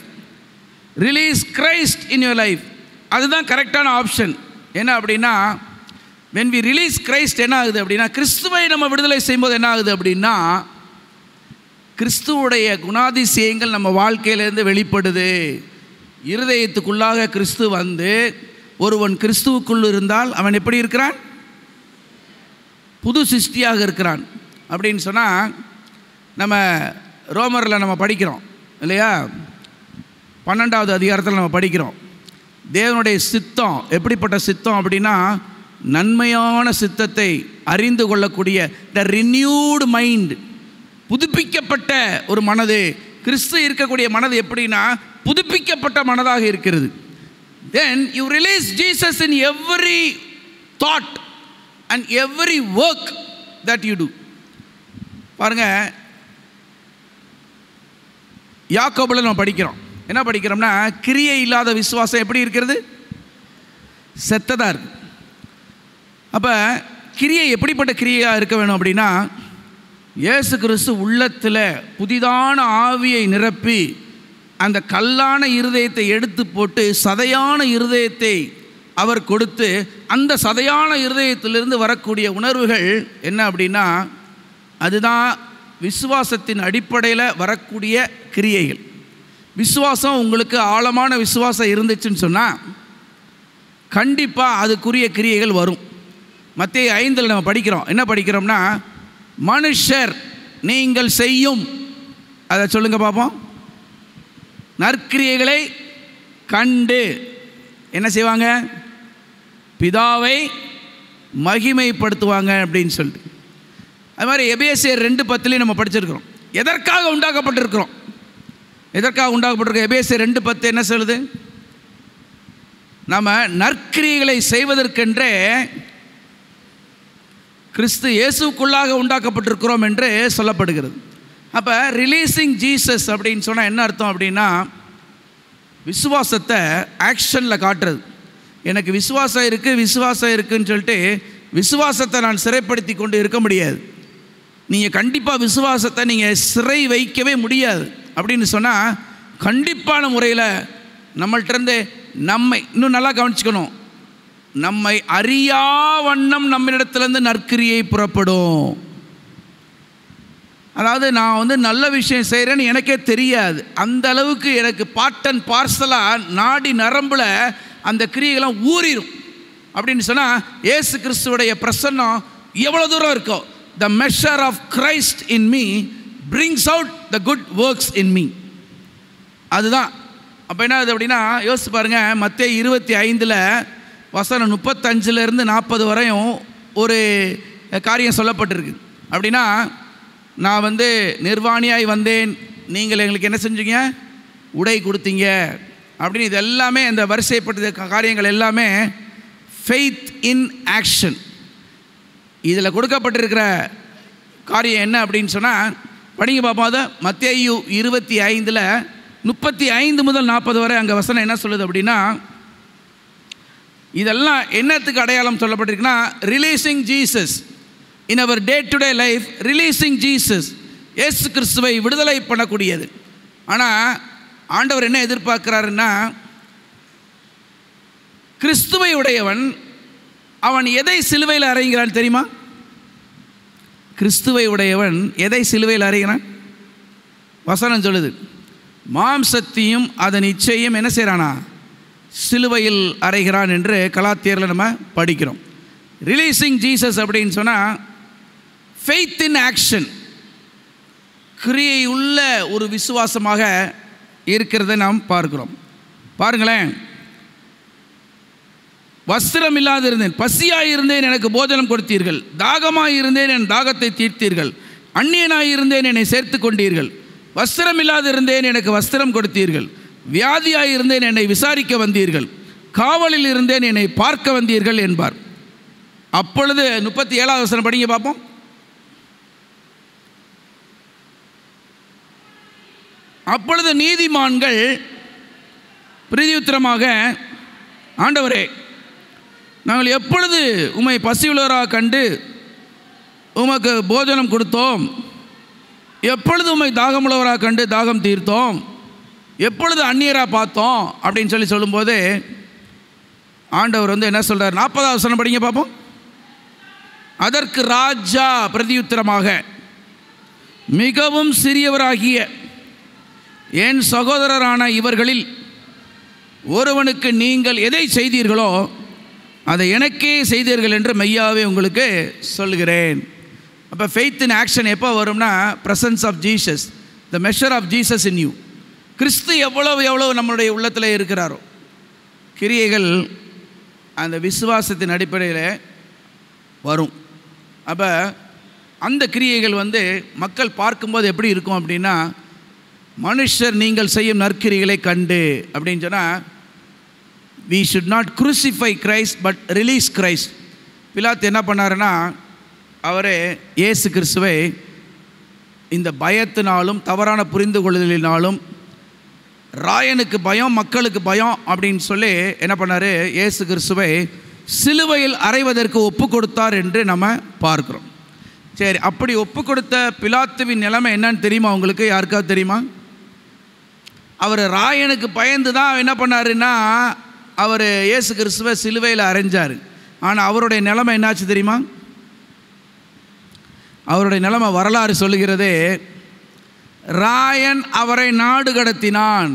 release Christ in your life. அதுதான் கரெக்டான ஆப்ஷன். என்ன அப்படின்னா, when we release Christ என்ன ஆகுது அப்படின்னா, கிறிஸ்துவை நம்ம விடுதலை செய்யும்போது என்ன ஆகுது அப்படின்னா, கிறிஸ்துவுடைய குணாதிசயங்கள் நம்ம வாழ்க்கையிலேருந்து வெளிப்படுது. இருதயத்துக்குள்ளாக கிறிஸ்து ஒருவன் கிறிஸ்துவுக்குள் இருந்தால் அவன் எப்படி இருக்கிறான், புது சிருஷ்டியாக இருக்கிறான் அப்படின்னு சொன்னால், நம்ம ரோமரில் நம்ம படிக்கிறோம் இல்லையா, 12வது அதிகாரத்தில் நம்ம படிக்கிறோம். தேவனுடைய சித்தம் எப்படிப்பட்ட சித்தம் அப்படின்னா, நன்மையான சித்தத்தை அறிந்து கொள்ளக்கூடிய த ரினியூடு மைண்ட், புதுப்பிக்கப்பட்ட ஒரு மனது. கிறிஸ்து இருக்கக்கூடிய மனது எப்படின்னா, புதுப்பிக்கப்பட்ட மனதாக இருக்கிறது. Then you release Jesus in every thought and every work that you do. பாருங்க, யாக்கோபுல நம்ம படிக்கிறோம். என்ன படிக்கிறோம்னா, கிரியை இல்லாத விசுவாசம் எப்படி இருக்கிறது, செத்ததா இருக்கு. அப்போ கிரியை எப்படிப்பட்ட கிரியையாக இருக்க வேணும் அப்படின்னா, இயேசு கிறிஸ்து உள்ளத்தில் புதிதான ஆவியை நிரப்பி அந்த கல்லான இருதயத்தை எடுத்து போட்டு சதையான இருதயத்தை அவர் கொடுத்து, அந்த சதையான இருதயத்திலிருந்து வரக்கூடிய உணர்வுகள் என்ன அப்படின்னா, அதுதான் விசுவாசத்தின் அடிப்படையில் வரக்கூடிய கிரியைகள். விசுவாசம் உங்களுக்கு ஆழமான விசுவாசம் இருந்துச்சுன்னு சொன்னால் கண்டிப்பாக அதுக்குரிய கிரியைகள் வரும். மத்தேயு 5 நம்ம படிக்கிறோம். என்ன படிக்கிறோம்னா, மனுஷர் நீங்கள் செய்யும், அதை சொல்லுங்க பார்ப்போம், நற்கிரியைகளை கண்டு என்ன செய்வாங்க, பிதாவை மகிமைப்படுத்துவாங்க அப்படின்னு சொல்லிட்டு. அது மாதிரி எபேசியர் 2:10 நம்ம படிச்சிருக்கிறோம். எதற்காக உண்டாக்கப்பட்டிருக்கிறோம், எதற்காக உண்டாக்கப்பட்டிருக்கோம்? எபேசியர் 2:10 என்ன சொல்லுது, நம்ம நற்கிரியைகளை செய்வதற்கென்றே கிறிஸ்து இயேசுக்குள்ளாக உண்டாக்கப்பட்டிருக்கிறோம் என்று சொல்லப்படுகிறது. அப்போ ரிலீஸிங் ஜீசஸ் அப்படின்னு சொன்னால் என்ன அர்த்தம் அப்படின்னா, விசுவாசத்தை ஆக்ஷனில் காட்டுறது. எனக்கு விசுவாசம் இருக்குதுன்னு சொல்லிட்டு விசுவாசத்தை நான் சிறைப்படுத்தி கொண்டு இருக்க முடியாது. நீங்கள் கண்டிப்பாக விசுவாசத்தை நீங்கள் சிறை வைக்கவே முடியாது அப்படின்னு சொன்னால், கண்டிப்பான முறையில் நம்மள்கிட்டருந்து நம்மை இன்னும் நல்லா கவனிச்சுக்கணும். நம்மை அறியா வண்ணம் நம்மிடத்துலேருந்து நற்கிரியை புறப்படும். அதாவது நான் நல்ல விஷயம் செய்கிறேன்னு எனக்கே தெரியாது, அந்த அளவுக்கு எனக்கு பார்ட் அண்ட் பார்சலாக நாடி நரம்பில் அந்த கிரியைகள்லாம் ஊறிடும் அப்படின்னு சொன்னால், இயேசு கிறிஸ்துவுடைய பிரசன்னம் எவ்வளோ தூரம் இருக்கோ, the measure of Christ in me brings out the good works in me. அதுதான். அப்போ என்ன ஆகுது அப்படின்னா, யோசிச்சு பாருங்கள், மத்தேயு 25 வசனம் 35 40 வரையும் ஒரு காரியம் சொல்லப்பட்டிருக்கு. அப்படின்னா, நான் நிர்வாணியாய் வந்தேன், நீங்கள் எங்களுக்கு என்ன செஞ்சீங்க, உடை கொடுத்தீங்க அப்படின்னு. இது எல்லாமே இந்த வரிசைப்பட்ட காரியங்கள் எல்லாமே ஃபெய்த் இன் ஆக்ஷன். இதில் கொடுக்கப்பட்டிருக்கிற காரியம் என்ன அப்படின்னு சொன்னால், படிங்க பார்ப்போம். அதை மத்தேயு 25 35 முதல் 40 வரை அங்கே வசனம் என்ன சொல்லுது அப்படின்னா, இதெல்லாம் என்னத்துக்கு அடையாளம் சொல்லப்பட்டிருக்குன்னா, releasing Jesus in our day to day life. Releasing Jesus, இயேசு கிறிஸ்துவை விடுதலை பண்ணக்கூடியது. ஆனால் ஆண்டவர் என்ன எதிர்பார்க்கிறாருன்னா, கிறிஸ்துவை உடையவன் அவன் எதை சிலுவையில் அறைகிறான் தெரியுமா? கிறிஸ்துவை உடையவன் எதை சிலுவையில் அறைகிறான்? வசனம் சொல்லுது, மாம்சத்தையும் அதன் இச்சையும் என்ன செய்கிறானா, சிலுவையில் அறைகிறான் என்று கலாத்தியரில் நம்ம படிக்கிறோம். ரிலீசிங் ஜீசஸ் அப்படின்னு சொன்னால் ஃபெய்த் இன் ஆக்ஷன், கிரியை உள்ள ஒரு விசுவாசமாக இருக்கிறத நாம் பார்க்கிறோம். பாருங்களேன், வஸ்திரம் இல்லாதிருந்தேன், பசியாயிருந்தேன், எனக்கு போஜனம் கொடுத்தீர்கள், தாகமாயிருந்தேன், என் தாகத்தை தீர்த்தீர்கள், அந்நியனாயிருந்தேன், என்னை சேர்த்து கொண்டீர்கள், வஸ்திரம் இல்லாதிருந்தேன், எனக்கு வஸ்திரம் கொடுத்தீர்கள், வியாதியாயிருந்தேன், என்னை விசாரிக்க வந்தீர்கள், காவலில் இருந்தேன், என்னை பார்க்க வந்தீர்கள் என்பார். அப்பொழுது 37வது வசனம் படிங்க பார்ப்போம். அப்பொழுது நீதிமான்கள் பிரதியுத்தரமாக, ஆண்டவரே, நாங்கள் எப்பொழுது உம்மை பசியுள்ளவராக கண்டு உமக்கு போஜனம் கொடுத்தோம், எப்பொழுது உம்மை தாகமுள்ளவராக கண்டு தாகம் தீர்த்தோம், எப்பொழுது அந்நியராக பார்த்தோம் அப்படின்னு சொல்லும்போது ஆண்டவர் என்ன சொல்கிறார்? 40வது வசனம் படிங்க பார்ப்போம். அதற்கு ராஜா பிரதியுத்தரமாக, மிகவும் சிறியவராகிய என் சகோதரரான இவர்களில் ஒருவனுக்கு நீங்கள் எதை செய்தீர்களோ அதை எனக்கே செய்தீர்கள் என்று மெய்யாவே உங்களுக்கு சொல்கிறேன். அப்போ ஃபெய்த் இன் ஆக்ஷன் எப்போ வரும்னா, presence of Jesus, the measure of Jesus in you. கிறிஸ்து எவ்வளவு நம்மளுடைய உள்ளத்தில் இருக்கிறாரோ, கிரியைகள் அந்த விசுவாசத்தின் அடிப்படையில் வரும். அப்போ அந்த கிரியைகள் மக்கள் பார்க்கும்போது எப்படி இருக்கும் அப்படின்னா, மனுஷர் நீங்கள் செய்யும் நற்கிரிகளை கண்டு அப்படின்னு சொன்னால், we should not crucify Christ but release Christ. பிலாத்து என்ன பண்ணாருன்னா, அவரே இயேசு கிறிஸ்துவை இந்த பயத்தினாலும் தவறான புரிந்து கொள்ளுதலினாலும், ராயனுக்கு பயம் மக்களுக்கு பயம் அப்படின்னு சொல்லி என்ன பண்ணார், இயேசு கிறிஸ்துவை சிலுவையில் அறைவதற்கு ஒப்பு கொடுத்தார் என்று நம்ம பார்க்குறோம். சரி, அப்படி ஒப்பு கொடுத்த பிலாத்துவின் நிலைமை என்னன்னு தெரியுமா உங்களுக்கு? யாருக்காவது தெரியுமா? அவர் ராயனுக்கு பயந்து தான் என்ன பண்ணாருன்னா, அவர் இயேசு கிறிஸ்துவை சிலுவையில் அறைஞ்சார். ஆனால் அவருடைய நிலைமை என்னாச்சு தெரியுமா? அவருடைய நிலைமை வரலாறு சொல்லுகிறது, ராயன் அவரை நாடு கடத்தினான்.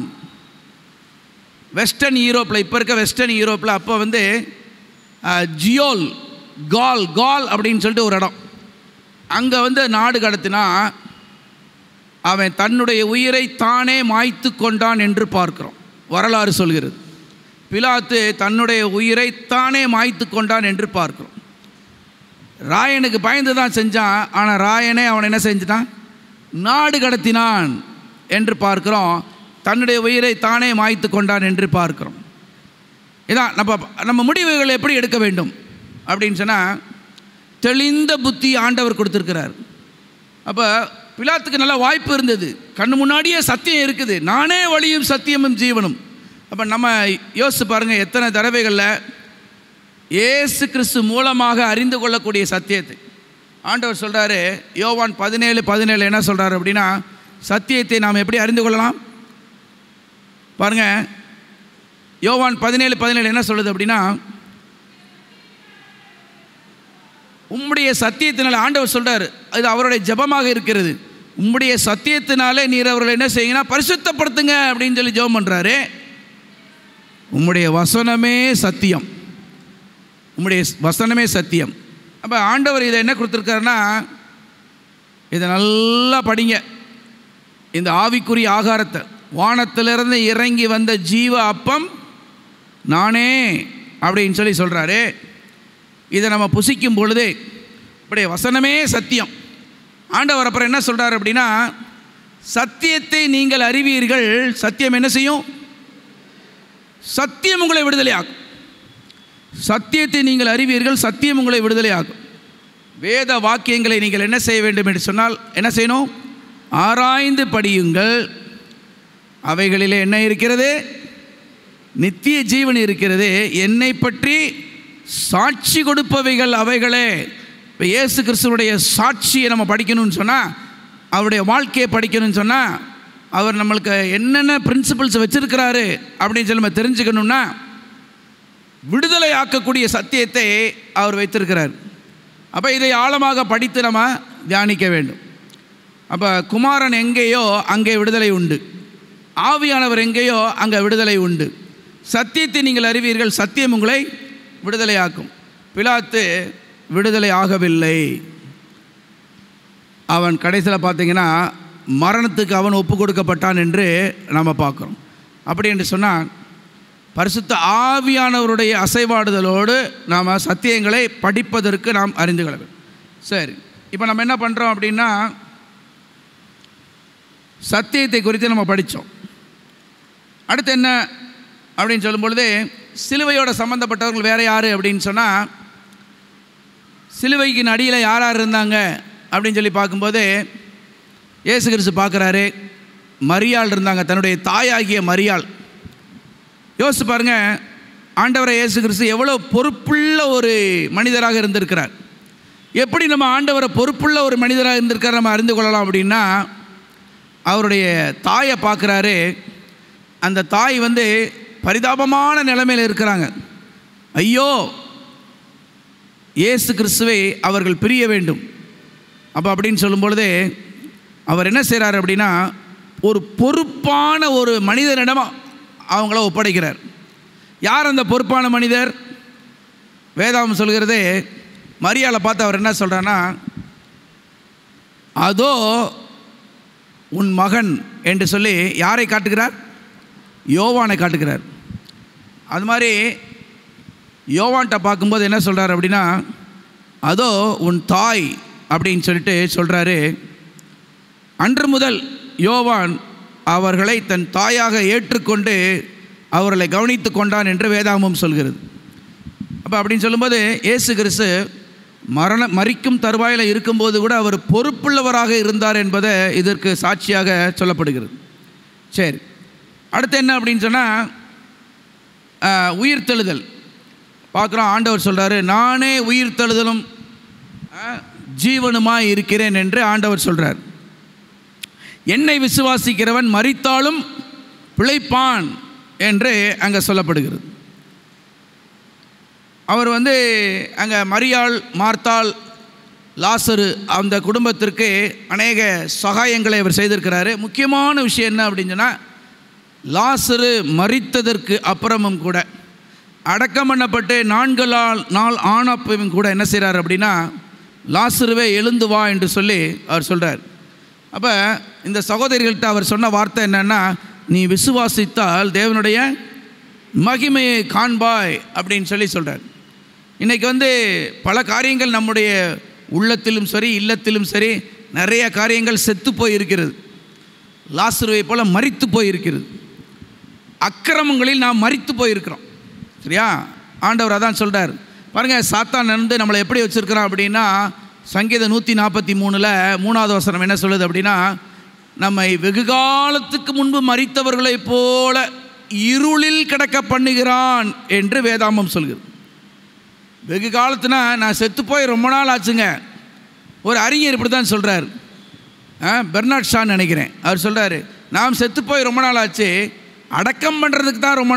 வெஸ்டர்ன் யூரோப்பில், இப்போ இருக்க வெஸ்டர்ன் யூரோப்பில் அப்போ ஜியோல் கால் அப்படின்னு சொல்லிட்டு ஒரு இடம், அங்கே நாடு கடத்தினா அவன் தன்னுடைய உயிரை தானே மாய்த்து கொண்டான் என்று பார்க்கிறோம். வரலாறு சொல்கிறது, பிலாத்து தன்னுடைய உயிரை தானே மாய்த்து கொண்டான் என்று பார்க்கிறோம். ராயனுக்கு பயந்து தான் செஞ்சான், ஆனால் ராயனே அவன் என்ன செஞ்சிட்டான், நாடு கடத்தினான் என்று பார்க்கிறோம். தன்னுடைய உயிரை தானே மாய்த்து கொண்டான் என்று பார்க்கிறோம். இதான் நம்ம முடிவுகள் எப்படி எடுக்க வேண்டும் அப்படின்னு சொன்னால், தெளிந்த புத்தி ஆண்டவர் கொடுத்துருக்கிறார். அப்போ பிலாத்துக்கு நல்ல வாய்ப்பு இருந்தது, கண்ணு முன்னாடியே சத்தியம் இருக்குது, நானே வழியும் சத்தியமும் ஜீவனும். அப்போ நம்ம யோசிச்சு பாருங்கள், எத்தனை தடவைகளில் இயேசு கிறிஸ்து மூலமாக அறிந்து கொள்ளக்கூடிய சத்தியத்தை ஆண்டவர் சொல்கிறாரு யோவான் 17:17 என்ன சொல்கிறாரு அப்படின்னா, சத்தியத்தை நாம் எப்படி அறிந்து கொள்ளலாம் பாருங்கள். யோவான் 17:17 என்ன சொல்லுது அப்படின்னா, உம்முடைய சத்தியத்தினால், ஆண்டவர் சொல்கிறார், அது அவருடைய ஜெபமாக இருக்கிறது, உம்முடைய சத்தியத்தினாலே நீர் அவர்களை என்ன செய்யுங்கன்னா பரிசுத்தப்படுத்துங்க அப்படின்னு சொல்லி ஜெபம் பண்ணுறாரு. உம்முடைய வசனமே சத்தியம், உம்முடைய வசனமே சத்தியம். அப்போ ஆண்டவர் இதை என்ன கொடுத்துருக்காருன்னா, இதை நல்லா படிங்க. இந்த ஆவிக்குரிய ஆகாரத்தை, வானத்திலிருந்து இறங்கி வந்த ஜீவ அப்பம் நானே அப்படின்னு சொல்லி சொல்கிறாரு. இதை நம்ம புசிக்கும் பொழுது இப்படி வசனமே சத்தியம். ஆண்டவர் அப்புறம் என்ன சொல்கிறார் அப்படின்னா, சத்தியத்தை நீங்கள் அறிவீர்கள், சத்தியம் என்ன செய்யும்? சத்தியம் உங்களை விடுதலையாகும். சத்தியத்தை நீங்கள் அறிவீர்கள், சத்தியம் உங்களை விடுதலையாகும். வேத வாக்கியங்களை நீங்கள் என்ன செய்ய வேண்டும் என்று சொன்னால் என்ன செய்யணும்? ஆராய்ந்து படியுங்கள், அவைகளிலே என்ன இருக்கிறது? நித்திய ஜீவன் இருக்கிறது. என்னை பற்றி சாட்சி கொடுப்பவைகள் அவைகளே. இப்போ இயேசு கிறிஸ்துவுடைய சாட்சியை நம்ம படிக்கணும்னு சொன்னால், அவருடைய வாழ்க்கையை படிக்கணும்னு சொன்னால், அவர் நம்மளுக்கு என்னென்ன பிரின்சிபல்ஸ் வச்சுருக்கிறாரு அப்படின்னு சொல்லி நம்ம தெரிஞ்சுக்கணும்னா, விடுதலை ஆக்கக்கூடிய சத்தியத்தை அவர் வைத்திருக்கிறார். அப்போ இதை ஆழமாக படித்து நம்ம தியானிக்க வேண்டும். அப்போ குமாரன் எங்கேயோ அங்கே விடுதலை உண்டு, ஆவியானவர் எங்கேயோ அங்கே விடுதலை உண்டு. சத்தியத்தை நீங்கள் அறிவீர்கள், சத்தியம் உங்களை விடுதலையாக்கும். பிலாத்து விடுதலை ஆகவில்லை. அவன் கடைசியில் பார்த்தீங்கன்னா மரணத்துக்கு அவன் ஒப்பு கொடுக்கப்பட்டான் என்று நாம் பார்க்குறோம். அப்படி என்று சொன்னால் பரிசுத்த ஆவியானவருடைய அசைவாடுதலோடு நாம் சத்தியங்களை படிப்பதற்கு நாம் அறிந்து கொள்ள வேண்டும். சரி, இப்போ நம்ம என்ன பண்ணுறோம் அப்படின்னா, சத்தியத்தை குறித்து நம்ம படித்தோம். அடுத்து என்ன அப்படின்னு சொல்லும் பொழுது, சிலுவையோட சம்மந்தப்பட்டவர்கள் வேறு யார் அப்படின்னு சொன்னால், சிலுவைக்கு அடியில் யார் யார் இருந்தாங்க அப்படின்னு சொல்லி பார்க்கும்போது, இயேசு கிறிஸ்து பார்க்குறாரு, மரியாள் இருந்தாங்க, தன்னுடைய தாயாகிய மரியாள். யோசிச்சு பாருங்க, ஆண்டவரை இயேசு கிறிஸ்து எவ்வளோ பொறுப்புள்ள ஒரு மனிதராக இருந்திருக்கிறார். எப்படி நம்ம ஆண்டவரை பொறுப்புள்ள ஒரு மனிதராக இருந்திருக்கார் நம்ம அறிந்து கொள்ளலாம் அப்படின்னா, அவருடைய தாயை பார்க்குறாரு. அந்த தாய் பரிதாபமான நிலைமையில் இருக்கிறாங்க. ஐயோ, இயேசு கிறிஸ்துவை அவர்கள் பிரிய வேண்டும். அப்போ அப்படின்னு சொல்லும் பொழுதே அவர் என்ன செய்கிறார் அப்படின்னா, ஒரு பொறுப்பான ஒரு மனிதனிடம் அவங்கள ஒப்படைக்கிறார். யார் அந்த பொறுப்பான மனிதர்? வேதாகம் சொல்கிறதே, மரியாளை பார்த்து அவர் என்ன சொல்கிறான்னா, அதோ உன் மகன் என்று சொல்லி யாரை காட்டுகிறார்? யோவானை காட்டுகிறார். அது மாதிரி யோவான்கிட்ட பார்க்கும்போது என்ன சொல்கிறார் அப்படின்னா, அதோ உன் தாய் அப்படின்னு சொல்லிட்டு சொல்கிறாரு. அன்று முதல் யோவான் அவர்களை தன் தாயாக ஏற்றுக்கொண்டு அவர்களை கவனித்து கொண்டான் என்று வேதாகமம் சொல்கிறது. அப்போ அப்படின்னு சொல்லும்போது இயேசு கிறிஸ்து மரிக்கும் தருவாயில் இருக்கும்போது கூட அவர் பொறுப்புள்ளவராக இருந்தார் என்பதை இதற்கு சாட்சியாக சொல்லப்படுகிறது. சரி, அடுத்து என்ன அப்படின்னு சொன்னால், உயிர்த்தெழுதல் பார்க்குறோம். ஆண்டவர் சொல்கிறாரு, நானே உயிர்த்தெழுதலும் ஜீவனுமாய் இருக்கிறேன் என்று ஆண்டவர் சொல்கிறார். என்னை விசுவாசிக்கிறவன் மரித்தாலும் பிழைப்பான் என்று அங்கே சொல்லப்படுகிறது. அவர் அங்கே மரியாள், மார்த்தாள், லாசரு அந்த குடும்பத்திற்கு அநேக சகாயங்களை அவர் செய்திருக்கிறாரு. முக்கியமான விஷயம் என்ன அப்படின்னு சொன்னால், லாசரு மரித்ததற்கு அப்புறமும் கூட, அடக்கம் பண்ணப்பட்டு 4 நாள் ஆனப்பவும் கூட என்ன செய்கிறார் அப்படின்னா, லாசருவே எழுந்து வா என்று சொல்லி அவர் சொல்கிறார். அப்போ இந்த சகோதரிகள்கிட்ட அவர் சொன்ன வார்த்தை என்னென்னா, நீ விசுவாசித்தால் தேவனுடைய மகிமையை காண்பாய் அப்படின்னு சொல்லி சொல்கிறார். இன்றைக்கி பல காரியங்கள் நம்முடைய உள்ளத்திலும் சரி இல்லத்திலும் சரி நிறைய காரியங்கள் செத்து போயிருக்கிறது. லாசருவை போல மரித்து போயிருக்கிறது. அக்கிரமங்களில் நாம் மரித்து போயிருக்கிறோம். சரியா? ஆண்டவர் அதான் சொல்கிறார். பாருங்கள், சாத்தான் நம்மளை எப்படி வச்சுருக்கிறான் அப்படின்னா, சங்கீதம் 143 3வது வசனம் என்ன சொல்லுது அப்படின்னா, நம்மை வெகு காலத்துக்கு முன்பு மரித்தவர்களைப் போல இருளில் கிடக்க பண்ணுகிறான் என்று வேதாகமம் சொல்கிறது. வெகு காலத்துனா நான் செத்து போய் ரொம்ப நாள் ஆச்சுங்க. ஒரு அறிஞர் இப்படி தான் சொல்கிறார், பெர்னார்ட் ஷான்னு நினைக்கிறேன். அவர் சொல்கிறாரு, நாம் செத்து போய் ரொம்ப நாள் ஆச்சு, அடக்கம் பண்ணுறதுக்கு தான் ரொம்ப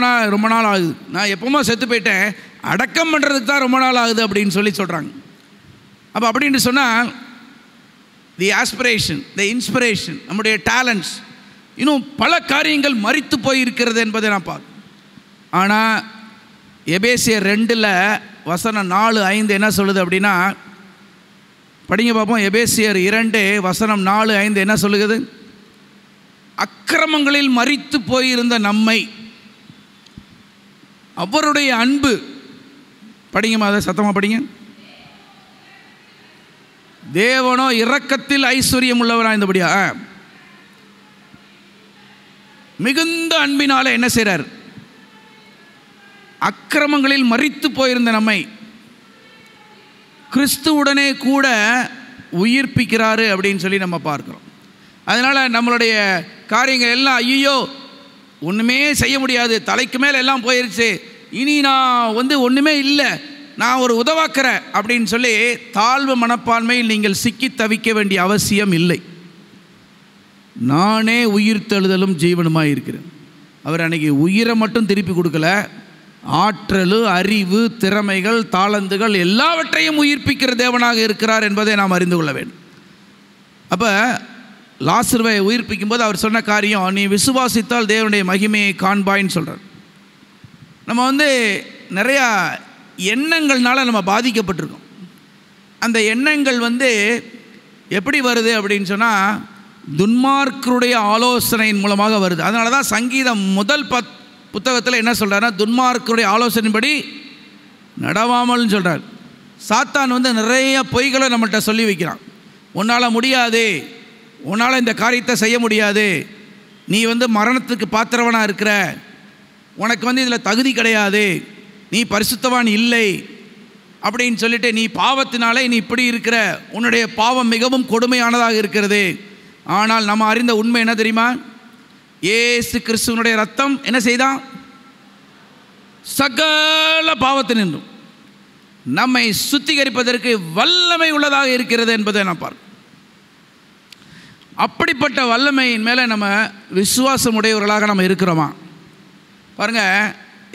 நாள் ஆகுது. நான் எப்பவுமே செத்து போயிட்டேன், அடக்கம் பண்ணுறதுக்கு தான் ரொம்ப நாள் ஆகுது அப்படின்னு சொல்கிறாங்க. அப்போ அப்படின்னு சொன்னால் தி ஆஸ்பிரேஷன், தி இன்ஸ்பிரேஷன், நம்முடைய டேலண்ட்ஸ், இன்னும் பல காரியங்கள் மரித்து போய் இருக்கிறது என்பதை நான் பார்க்கணும். ஆனால் எபேசியர் 2:4-5 என்ன சொல்லுது அப்படின்னா, படிங்க பார்ப்போம். எபேசியர் 2:4-5 என்ன சொல்லுகிறது? அக்கிரமங்களில் மரித்து போயிருந்த நம்மை அவருடைய அன்பு, படிங்கம்மா, அதை சத்தமாக படிங்க. தேவனோ இரக்கத்தில் ஐஸ்வர்யம் உள்ளவராக இருந்தபடியா மிகுந்த அன்பினால என்ன செய்றார்? அக்கிரமங்களில் மரித்து போயிருந்த நம்மை கிறிஸ்துவுடனே கூட உயிர்ப்பிக்கிறாரு அப்படின்னு சொல்லி நம்ம பார்க்கிறோம். அதனால் நம்மளுடைய காரியங்கள் எல்லாம் ஐயோ ஒன்றுமே செய்ய முடியாது, தலைக்கு மேலே எல்லாம் போயிடுச்சு, இனி நான் ஒன்றுமே இல்லை, நான் ஒரு உதவாக்கிற அப்படின்னு சொல்லி தாழ்வு மனப்பான்மையில் நீங்கள் சிக்கி தவிக்க வேண்டிய அவசியம் இல்லை. நானே உயிர் தெழுதலும் ஜீவனுமாக இருக்கிறேன். அவர் அன்றைக்கி உயிரை மட்டும் திருப்பி கொடுக்கல, ஆற்றல், அறிவு, திறமைகள், தாளந்துகள் எல்லாவற்றையும் உயிர்ப்பிக்கிற தேவனாக இருக்கிறார் என்பதை நாம் அறிந்து கொள்ள வேண்டும். அப்போ லாசருவை உயிர்ப்பிக்கும் போது அவர் சொன்ன காரியம், நீ விசுவாசித்தால் தேவனுடைய மகிமையை காண்பாயின்னு சொல்கிறார். நம்ம நிறையா எண்ணங்கள்னால நம்ம பாதிக்கப்பட்டிருக்கோம். அந்த எண்ணங்கள் எப்படி வருது அப்படின்னு சொன்னால், துன்மார்க்கருடைய ஆலோசனையின் மூலமாக வருது. அதனால தான் சங்கீதம் முதல் புத்தகத்தில் என்ன சொல்கிறாருன்னா, துன்மார்க்கருடைய ஆலோசனைப்படி நடவாமல்னு சொல்கிறார். சாத்தான் நிறைய பொய்களை நம்மள்கிட்ட சொல்லி வைக்கிறான். உன்னால் முடியாது, உன்னால் இந்த காரியத்தை செய்ய முடியாது, நீ மரணத்துக்கு பாத்திரவனாக இருக்கிற, உனக்கு இதில் தகுதி கிடையாது, நீ பரிசுத்தவான் இல்லை அப்படின்னு சொல்லிட்டு, நீ பாவத்தினாலே நீ இப்படி இருக்கிற, உன்னுடைய பாவம் மிகவும் கொடுமையானதாக இருக்கிறது. ஆனால் நம்ம அறிந்த உண்மை என்ன தெரியுமா? இயேசு கிறிஸ்துவனுடைய ரத்தம் என்ன செய்தான்? சகல பாவத்தினின்றும் நம்மை சுத்திகரிப்பதற்கு வல்லமை உள்ளதாக இருக்கிறது என்பதை நான் பார்க்கிறேன். அப்படிப்பட்ட வல்லமையின் மேலே நம்ம விசுவாசம் உடையவர்களாக நம்ம இருக்கிறோமா? பாருங்கள்,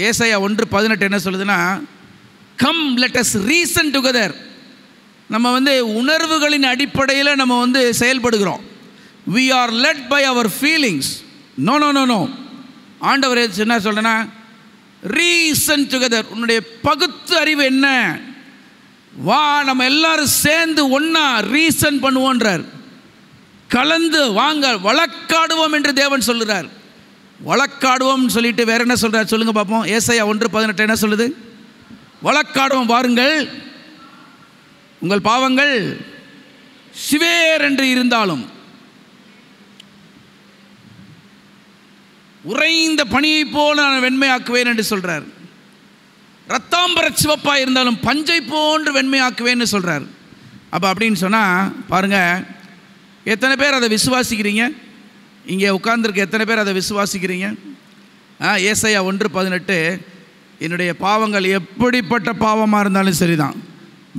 ஏசாயா 1:18 என்ன சொல்லுதுன்னா, come let us reason together. நம்ம உணர்வுகளின் அடிப்படையில் நம்ம செயல்படுகிறோம். we are led by our feelings. no no no no ஆண்டவர் என்ன சொல்றேன்னா, ரீசன் டுகெதர். உன்னுடைய பகுத்து அறிவு என்ன? வா, நம்ம எல்லாரும் சேர்ந்து ஒன்னா ரீசன் பண்ணுவோன்றார். கலந்து வாங்க, வழக்காடுவோம் என்று தேவன் சொல்லுறார். வழக்காடுவோம் சொல்லிட்டு வேற என்ன சொல்றார் சொல்லுங்க பார்ப்போம். ஏசாயா 1:18 என்ன சொல்லுது? வழக்காடுவோம், வாருங்கள், உங்கள் பாவங்கள் சிவேர் என்று இருந்தாலும் உறைந்த பனியை போல நான் வெண்மையாக்குவேன் என்று சொல்றார். ரத்தாம்பர சிவப்பாக இருந்தாலும் பஞ்சை போன்று வெண்மையாக்குவேன்னு சொல்றார். அப்போ அப்படின்னு சொன்னால் பாருங்க, எத்தனை பேர் அதை விசுவாசிக்கிறீங்க? இங்கே உட்கார்ந்துருக்க எத்தனை பேர் அதை விசுவாசிக்கிறீங்க? ஏசாயா 1:18, என்னுடைய பாவங்கள் எப்படிப்பட்ட பாவமாக இருந்தாலும் சரிதான்,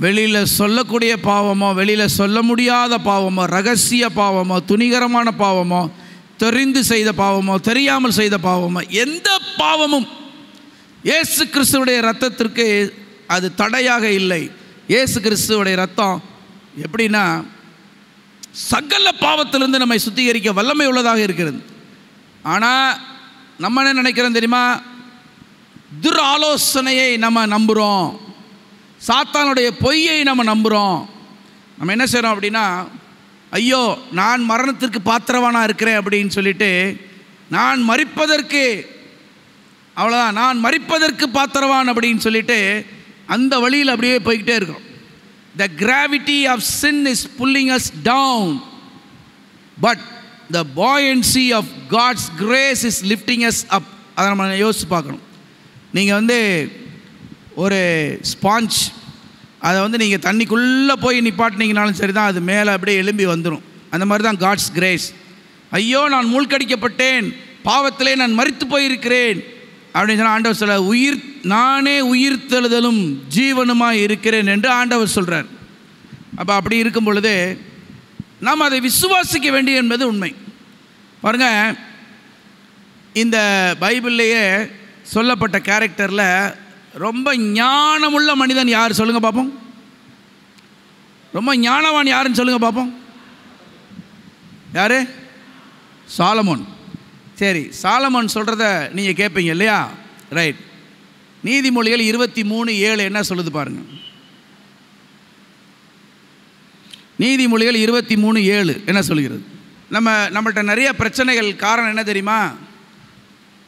வெளியில் சொல்லக்கூடிய பாவமோ, வெளியில் சொல்ல முடியாத பாவமோ, ரகசிய பாவமோ, துணிகரமான பாவமோ, தெரிந்து செய்த பாவமோ, தெரியாமல் செய்த பாவமோ, எந்த பாவமும் இயேசு கிறிஸ்துவுடைய இரத்தத்திற்கு அது தடையாக இல்லை. இயேசு கிறிஸ்துவுடைய இரத்தம் எப்படின்னா, சகல பாவத்திலிருந்து நம்மை சுத்திகரிக்க வல்லமை உள்ளதாக இருக்கிறது. ஆனால் நம்ம என்ன நினைக்கிறோம் தெரியுமா? துர் ஆலோசனையை நம்ம நம்புகிறோம், சாத்தானுடைய பொய்யை நம்ம நம்புகிறோம். நம்ம என்ன செய்கிறோம் அப்படின்னா, ஐயோ நான் மரணத்திற்கு பாத்திரவானாக இருக்கிறேன் அப்படின்னு சொல்லிட்டு, நான் மரிப்பதற்கு அவ்வளோதான், நான் மரிப்பதற்கு பாத்திரவான் அப்படின்னு சொல்லிட்டு அந்த வழியில் அப்படியே போய்கிட்டே இருக்கிறோம். The gravity of sin is pulling us down, but the buoyancy of God's grace is lifting us up. அதை நம்ம யோசித்து பார்க்கணும். நீங்கள் ஒரு ஸ்பாஞ்ச், அதை நீங்கள் தண்ணிக்குள்ளே போய் நிப்பாட்டினீங்கனாலும் சரி தான், அது மேலே அப்படியே எழும்பி வந்துடும். அந்த மாதிரி தான் காட்ஸ் கிரேஸ். ஐயோ நான் மூழ்கடிக்கப்பட்டேன், பாவத்திலே நான் மரித்து போயிருக்கிறேன் அப்படின்னு சொன்னால் ஆண்டவர் சொல்ல, நானே உயிர் தெழுதலும் ஜீவனுமாய் இருக்கிறேன் என்று ஆண்டவர் சொல்கிறார். அப்போ அப்படி இருக்கும் பொழுது நாம் அதை விசுவாசிக்க வேண்டிய என்பது உண்மை. பாருங்கள், இந்த பைபிள்லேயே சொல்லப்பட்ட கேரக்டரில் ரொம்ப ஞானமுள்ள மனிதன் யார் சொல்லுங்கள் பார்ப்போம்? ரொம்ப ஞானவான் யாருன்னு சொல்லுங்கள் பார்ப்போம். யார்? சாலமோன். சரி, சாலமோன் சொல்கிறத நீங்கள் கேட்பீங்க இல்லையா? ரைட். நீதிமொழிகள் 23:7 என்ன சொல்லுது பாருங்கள். நீதிமொழிகள் 23:7 என்ன சொல்கிறது? நம்மள்கிட்ட நிறைய பிரச்சனைகள் காரணம் என்ன தெரியுமா?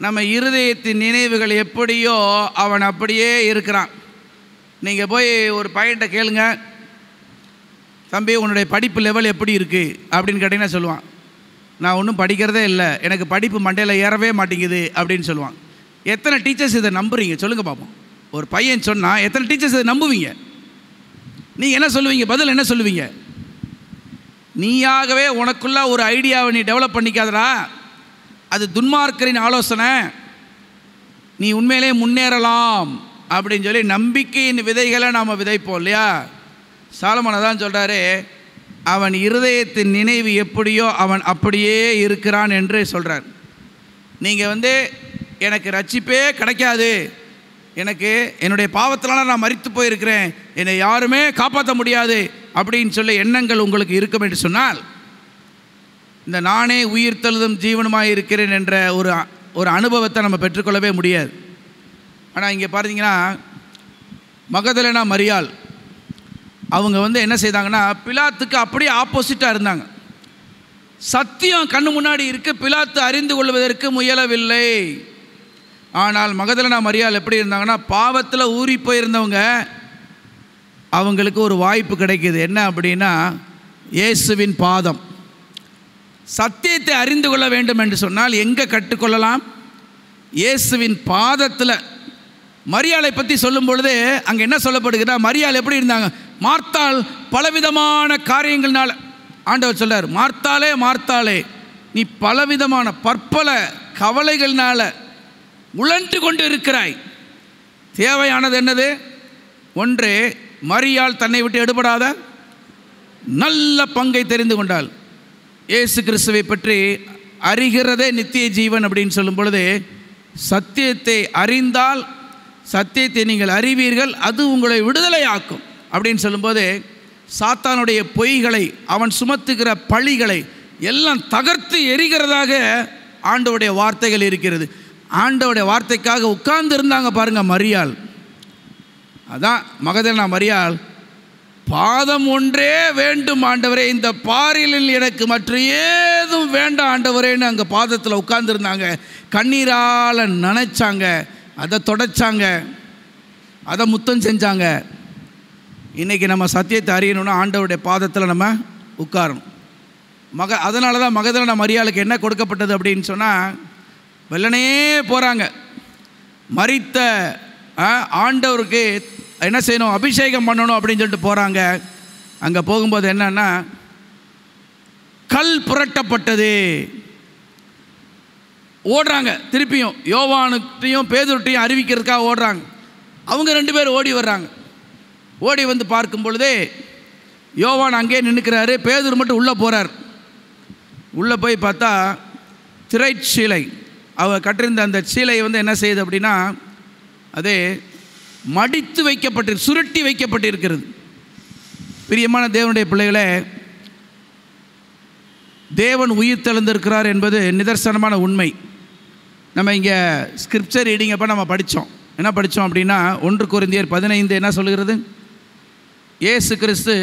நம்ம இருதயத்தின் நினைவுகள் எப்படியோ அவன் அப்படியே இருக்கிறான். நீங்கள் போய் ஒரு பையன்கிட்ட கேளுங்க, தம்பி உன்னுடைய படிப்பு லெவல் எப்படி இருக்குது அப்படின்னு கேட்டிங்கன்னா சொல்லுவான், நான் ஒன்றும் படிக்கிறதே இல்லை, எனக்கு படிப்பு மண்டையில் ஏறவே மாட்டேங்குது அப்படின்னு சொல்லுவான். எத்தனை டீச்சர்ஸ் இதை நம்புறீங்க சொல்லுங்கள் பார்ப்போம். ஒரு பையன் சொன்னால் எத்தனை டீச்சர்ஸ் இதை நம்புவீங்க? நீங்கள் என்ன சொல்லுவீங்க? பதில் என்ன சொல்லுவீங்க? நீயாகவே உனக்குள்ள ஒரு ஐடியாவை நீ டெவலப் பண்ணிக்காதடா, அது துன்மார்க்கரின் ஆலோசனை, நீ உண்மையிலே முன்னேறலாம் அப்படின்னு சொல்லி நம்பிக்கையின் விதைகளை நாம் விதைப்போம் இல்லையா? சாலமோன் தான் சொல்கிறாரு, அவன் இருதயத்தின் நினைவு எப்படியோ அவன் அப்படியே இருக்கிறான் என்று சொல்கிறார். நீங்கள் எனக்கு ரட்சிப்பே கிடைக்காது, எனக்கு என்னுடைய பாவத்தினால நான் மரித்து போயிருக்கிறேன், என்னை யாருமே காப்பாற்ற முடியாது அப்படின்னு சொல்லி எண்ணங்கள் உங்களுக்கு இருக்கும் என்று சொன்னால், இந்த நானே உயிர்த்தெழுதும் ஜீவனுமாய் இருக்கிறேன் என்ற ஒரு அனுபவத்தை நம்ம பெற்றுக்கொள்ளவே முடியாது. ஆனால் இங்கே பார்த்தீங்கன்னா மகதலேனா மரியாள் அவங்க என்ன செய்தாங்கன்னா, பிலாத்துக்கு அப்படியே ஆப்போசிட்டாக இருந்தாங்க. சத்தியம் கண்ணு முன்னாடி இருக்கு, பிலாத்து அறிந்து கொள்வதற்கு முயலவில்லை. ஆனால் மகதலேனா மரியாள் எப்படி இருந்தாங்கன்னா, பாவத்தில் ஊறி போயிருந்தவங்க, அவங்களுக்கு ஒரு வாய்ப்பு கிடைக்கிது. என்ன அப்படின்னா, இயேசுவின் பாதம். சத்தியத்தை அறிந்து கொள்ள வேண்டும் என்று சொன்னால் எங்கே கற்றுக்கொள்ளலாம்? இயேசுவின் பாதத்தில். மரியாளை பற்றி சொல்லும் பொழுது அங்கே என்ன சொல்லப்படுகிறா? மரியாள் எப்படி இருந்தாங்க? மார்த்தாள் பலவிதமான காரியங்கள்னால, ஆண்டவர் சொல்றார், மார்த்தாளே மார்த்தாளே, நீ பலவிதமான பற்பல கவலைகள்னால உழன்று கொண்டு இருக்கிறாய். தேவையானது என்னது? ஒன்று, மரியாள் தன்னை விட்டு எடுபடாத நல்ல பங்கை தெரிந்து கொண்டாள். இயேசு கிறிஸ்துவை பற்றி அறிகிறதே நித்திய ஜீவன் அப்படின்னு சொல்லும் பொழுது, சத்தியத்தை அறிந்தால் சத்தியத்தை நீங்கள் அறிவீர்கள், அது உங்களை விடுதலை ஆக்கும் அப்படின்னு சொல்லும்போது, சாத்தானுடைய பொய்களை, அவன் சுமத்துகிற பழிகளை எல்லாம் தகர்த்து எரிகிறதாக ஆண்டவருடைய வார்த்தைகள் இருக்கிறது. ஆண்டவருடைய வார்த்தைக்காக உட்கார்ந்து இருந்தாங்க பாருங்க மரியாள். அதான் மகதலேனா மரியாள், பாதம் ஒன்றே வேண்டும் ஆண்டவரே, இந்த பாரிலில் எனக்கு மற்ற ஏதும் வேண்டாம் ஆண்டவரேன்னு அங்கே பாதத்தில் உட்கார்ந்துருந்தாங்க. கண்ணீரால் நனைச்சாங்க, அதை தொடச்சாங்க, அதை முத்தம் செஞ்சாங்க. இன்றைக்கி நம்ம சத்தியத்தை அறியணும்னா ஆண்டவருடைய பாதத்தில் நம்ம உட்காரணும். அதனால தான் மகதலேனா மரியாளுக்கு என்ன கொடுக்கப்பட்டது அப்படின்னு சொன்னால், வெள்ளனே போகிறாங்க, மரித்த ஆண்டவருக்கு என்ன செய்யணும், அபிஷேகம் பண்ணணும் அப்படின்னு சொல்லிட்டு போகிறாங்க. அங்கே போகும்போது என்னன்னா, கல் புரட்டப்பட்டது. ஓடுறாங்க, திருப்பியும் யோவானுக்கிட்டையும் பேதுருட்டையும் அறிவிக்கிறதுக்காக ஓடுறாங்க. அவங்க 2 பேர் ஓடி வர்றாங்க. ஓடி வந்து பார்க்கும் பொழுதே யோவான் அங்கேயே நின்றுக்கிறாரு, பேதுரு மட்டும் உள்ளே போகிறார். உள்ளே போய் பார்த்தா திரைச்சீலை, அவர் கட்டிருந்த அந்த சீலை என்ன செய்யுது அப்படின்னா, அதே மடித்து வைக்கப்பட்டு சுருட்டி வைக்கப்பட்டிருக்கிறது. பிரியமான தேவனுடைய பிள்ளைகளே, தேவன் உயிர் தெழுந்திருக்கிறார் என்பது நிதர்சனமான உண்மை. நம்ம இங்கே ஸ்கிரிப்சர் ரீடிங் அப்போ நம்ம படித்தோம். என்ன படித்தோம் அப்படின்னா, 1 கொரிந்தியர் 15 என்ன சொல்கிறது? இயேசு கிறிஸ்து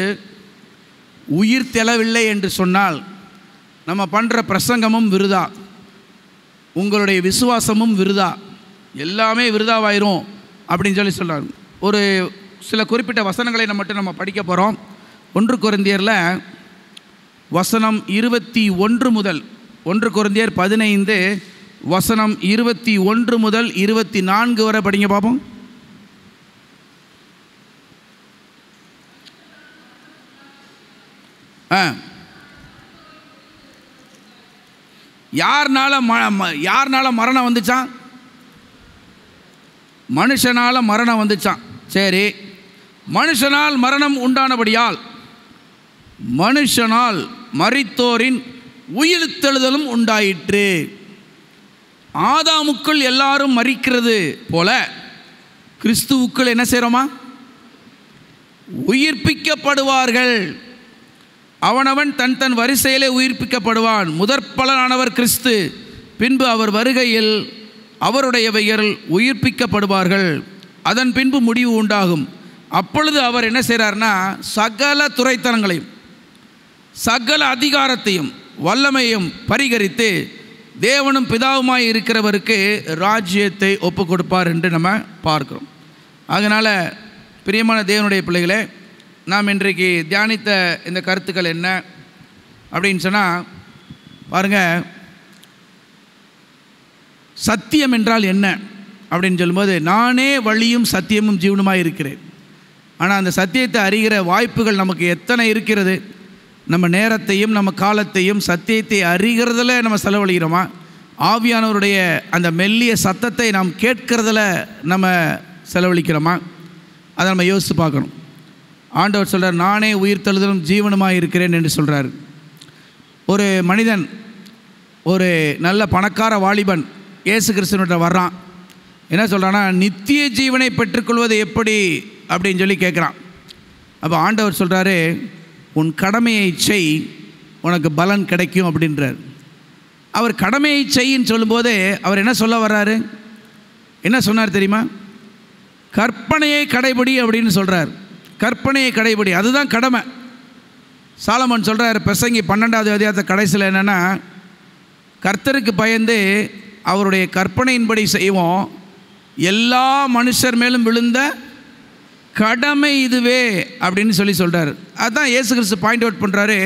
உயிர் தெழவில்லை என்று சொன்னால் நம்ம பண்ணுற பிரசங்கமும் விருதா, உங்களுடைய விசுவாசமும் விருதா, எல்லாமே விருதாவாயிரும் அப்படின்னு சொல்லி சொல்கிறார். ஒரு சில குறிப்பிட்ட வசனங்களை நம்ம படிக்க போகிறோம். 1 கொரிந்தியரில் வசனம் 21 முதல், 1 கொரிந்தியர் 15 வசனம் 21 முதல் 24 வரை படிங்க பார்ப்போம். யாருனால மரணம் வந்துச்சான்? மனுஷனால் மரணம் வந்துச்சான். சரி, மனுஷனால் மரணம் உண்டானபடியால் மனுஷனால் மரித்தோரின் உயிர்த்தெழுதலும் உண்டாயிற்று. ஆதாமுக்குள் எல்லாரும் மரிக்கிறது போல கிறிஸ்துவுக்குள் என்ன செய்கிறோமா? உயிர்ப்பிக்கப்படுவார்கள். அவனவன் தன் தன் வரிசையிலே உயிர்ப்பிக்கப்படுவான். முதற் பலனானவர் கிறிஸ்து. பின்பு அவர் வருகையில் அவருடையவைகள் உயிர்ப்பிக்கப்படுவார்கள். அதன் பின்பு முடிவு உண்டாகும். அப்பொழுது அவர் என்ன செய்கிறார்னா, சகல துரைத்தனங்களையும் சகல அதிகாரத்தையும் வல்லமையும் பரிகரித்து தேவனும் பிதாவுமாய் இருக்கிறவருக்கு ராஜ்யத்தை ஒப்பு கொடுப்பார் என்று நம்ம பார்க்கிறோம். அதனால் பிரியமான தேவனுடைய பிள்ளைகளே, நாம் இன்றைக்கு தியானித்த இந்த கருத்துக்கள் என்ன அப்படின்னு சொன்னால் பாருங்கள், சத்தியம் என்றால் என்ன அப்படின்னு சொல்லும்போது, நானே வழியும் சத்தியமும் ஜீவனுமாய் இருக்கிறேன். ஆனால் அந்த சத்தியத்தை அறிகிற வாய்ப்புகள் நமக்கு எத்தனை இருக்கிறது? நம்ம நேரத்தையும் நம்ம காலத்தையும் சத்தியத்தை அறிகிறதுல நம்ம செலவழிக்கிறோமா? ஆவியானவருடைய அந்த மெல்லிய சத்தத்தை நாம் கேட்கிறதுல நம்ம செலவழிக்கிறோமா? அதை நம்ம யோசித்து பார்க்கணும். ஆண்டவர் சொல்கிறார், நானே உயிர்த்தெழுதலும் ஜீவனுமாய் இருக்கிறேன் என்று சொல்கிறார். ஒரு மனிதன், ஒரு நல்ல பணக்கார வாலிபன் இயேசு கிறிஸ்துவிட்ட வர்றான். என்ன சொல்கிறான்னா, நித்திய ஜீவனை பெற்றுக்கொள்வது எப்படி அப்படின்னு சொல்லி கேட்குறான். அப்போ ஆண்டவர் சொல்கிறாரு, உன் கடமையை செய், உனக்கு பலன் கிடைக்கும் அப்படின்றார். அவர் கடமையை செய்யின்னு சொல்லும்போது அவர் என்ன சொல்ல வர்றாரு? என்ன சொன்னார் தெரியுமா? கற்பனையை கடைபிடி அப்படின்னு சொல்கிறார். கற்பனையை கடைபிடி, அதுதான் கடமை. சாலமன் சொல்கிறார் பிரசங்கி 12வது அதிகாரத்தை கடைசியில் என்னென்னா, கர்த்தருக்கு பயந்து அவருடைய கற்பனையின்படி செய்வோம், எல்லா மனுஷர் மேலும் விழுந்த கடமை இதுவே அப்படின்னு சொல்கிறார். அதுதான் இயேசு கிறிஸ்து பாயிண்ட் அவுட் பண்ணுறாரு,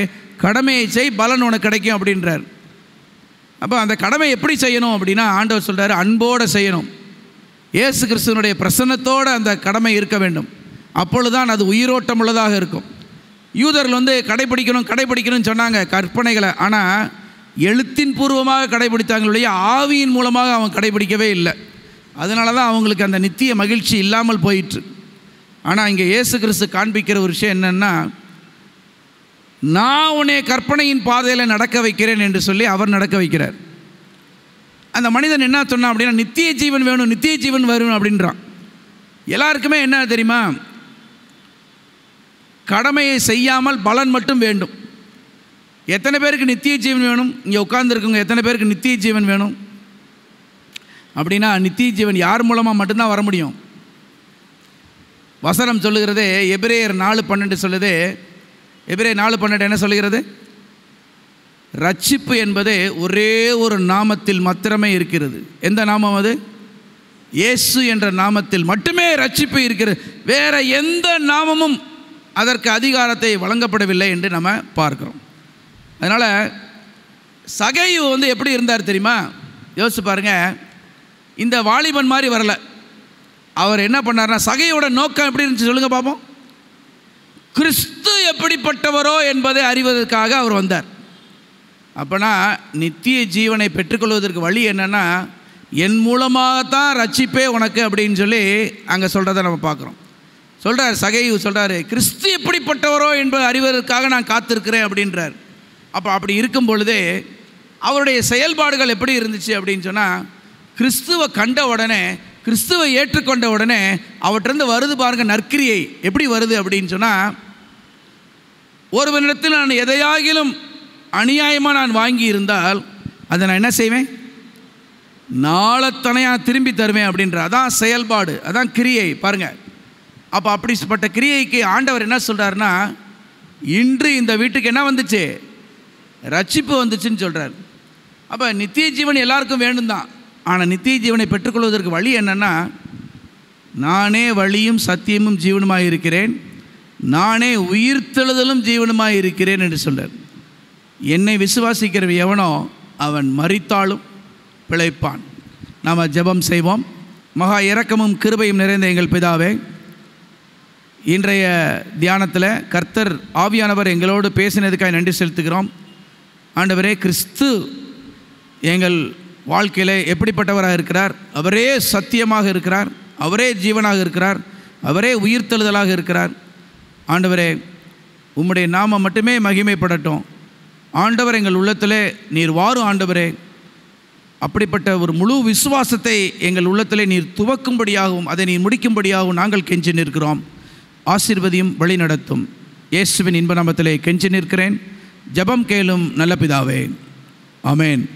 கடமையை செய், பலன் உனக்கு கிடைக்கும் அப்படின்றார். அப்போ அந்த கடமை எப்படி செய்யணும் அப்படின்னா, ஆண்டவர் சொல்கிறார், அன்போடு செய்யணும். இயேசு கிறிஸ்துவனுடைய பிரசன்னத்தோடு அந்த கடமை இருக்க வேண்டும். அப்பொழுதுதான் அது உயிரோட்டம் உள்ளதாக இருக்கும். யூதர்கள் கடைபிடிக்கணும்னு சொன்னாங்க கற்பனைகளை. ஆனால் எழுத்தின் பூர்வமாக கடைபிடித்தாங்களுடைய ஆவியின் மூலமாக அவங்க கடைபிடிக்கவே இல்லை. அதனால தான் அவங்களுக்கு அந்த நித்திய மகிழ்ச்சி இல்லாமல் போயிற்று. ஆனால் இங்கே இயேசு கிறிஸ்து காண்பிக்கிற ஒரு விஷயம் என்னென்னா, நான் உன்னை கற்பனையின் பாதையில் நடக்க வைக்கிறேன் என்று சொல்லி அவர் நடக்க வைக்கிறார். அந்த மனிதன் என்ன சொன்னான் அப்படின்னா, நித்திய ஜீவன் வேணும், நித்திய ஜீவன் வரும் அப்படின்றான். எல்லாருக்குமே என்ன தெரியுமா, கடமையை செய்யாமல் பலன் மட்டும் வேண்டும். எத்தனை பேருக்கு நித்திய ஜீவன் வேணும்? இங்கே உட்கார்ந்துருக்குங்க எத்தனை பேருக்கு நித்திய ஜீவன் வேணும் அப்படின்னா, நித்திய ஜீவன் யார் மூலமாக மட்டும்தான் வர முடியும்? வசனம் சொல்லுகிறது, எபிரேயர் 4:12 சொல்லுது. எபிரேயர் 4:12 என்ன சொல்லுகிறது? ரட்சிப்பு என்பது ஒரே ஒரு நாமத்தில் மாத்திரமே இருக்கிறது. எந்த நாமம் அது? இயேசு என்ற நாமத்தில் மட்டுமே ரட்சிப்பு இருக்கிறது. வேற எந்த நாமமும் அதற்கு அதிகாரத்தை வழங்கப்படவில்லை என்று நம்ம பார்க்கிறோம். அதனால் சகையு எப்படி இருந்தார் தெரியுமா? யோசிச்சு பாருங்க. இந்த வாலிபன் மாதிரி வரல. அவர் என்ன பண்ணார்னா, சகையோட நோக்கம் எப்படி இருந்துச்சு சொல்லுங்க பார்ப்போம். கிறிஸ்து எப்படிப்பட்டவரோ என்பதை அறிவதற்காக அவர் வந்தார். அப்போனா நித்திய ஜீவனை பெற்றுக்கொள்வதற்கு வழி என்னென்னா, என் மூலமாகத்தான் ரட்சிப்பே உனக்கு அப்படின்னு சொல்லி அங்கே சொல்கிறத நம்ம பார்க்குறோம். சொல்கிறார் சகையு சொல்கிறாரு, கிறிஸ்து எப்படிப்பட்டவரோ என்பதை அறிவதற்காக நான் காத்திருக்கிறேன் அப்படின்றார். அப்படி இருக்கும் பொழுதே அவருடைய செயல்பாடுகள் எப்படி இருந்துச்சு அப்படின்னு சொன்னால், கிறிஸ்துவை கண்ட உடனே, கிறிஸ்துவை ஏற்றுக்கொண்ட உடனே அவற்றிருந்து வருது பாருங்கள் நற்கிரியை. எப்படி வருது அப்படின்னு சொன்னால், ஒருவனிடத்தில் நான் எதையாகிலும் அநியாயமாக நான் வாங்கி இருந்தால் அதை நான் என்ன செய்வேன்? நாளத்தனையாக திரும்பி தருவேன் அப்படின்ற, அதான் செயல்பாடு, அதான் கிரியை பாருங்கள். அப்படிப்பட்ட கிரியைக்கு ஆண்டவர் என்ன சொல்கிறாருன்னா, இன்று இந்த வீட்டுக்கு என்ன வந்துச்சு? ரட்சிப்பு வந்துச்சுன்னு சொல்கிறார். அப்போ நித்திய ஜீவன் எல்லாருக்கும் வேண்டும் தான். ஆனால் நித்திய ஜீவனை பெற்றுக்கொள்வதற்கு வழி என்னென்னா, நானே வழியும் சத்தியமும் ஜீவனுமாய் இருக்கிறேன், நானே உயிர்த்தெழுதலும் ஜீவனுமாய் இருக்கிறேன் என்று சொல்கிறார். என்னை விசுவாசிக்கிற எவனோ அவன் மரித்தாலும் பிழைப்பான். நாம் ஜெபம் செய்வோம். மகா இரக்கமும் கிருபையும் நிறைந்த எங்கள் பிதாவே, இன்றைய தியானத்தில் கர்த்தர் ஆவியானவர் எங்களோடு பேசினதுக்காக நன்றி செலுத்துகிறோம். ஆண்டவரே, கிறிஸ்து எங்கள் வாழ்க்கையில் எப்படிப்பட்டவராக இருக்கிறார்? அவரே சத்தியமாக இருக்கிறார், அவரே ஜீவனாக இருக்கிறார், அவரே உயிர்த்தெழுதலாக இருக்கிறார். ஆண்டவரே, உம்முடைய நாமம் மட்டுமே மகிமைப்படட்டும். ஆண்டவர் எங்கள் உள்ளத்திலே நீர் வாரும் ஆண்டவரே. அப்படிப்பட்ட ஒரு முழு விசுவாசத்தை எங்கள் உள்ளத்திலே நீர் துவக்கும்படியாகவும் அதை நீர் முடிக்கும்படியாகவும் நாங்கள் கெஞ்சி நிற்கிறோம். ஆசீர்வதியும் வழி நடத்தும். இயேசுவின் இன்ப நாமத்திலே கெஞ்சி நிற்கிறேன். ஜெபம் கேளும் நல்ல பிதாவே. ஆமென்.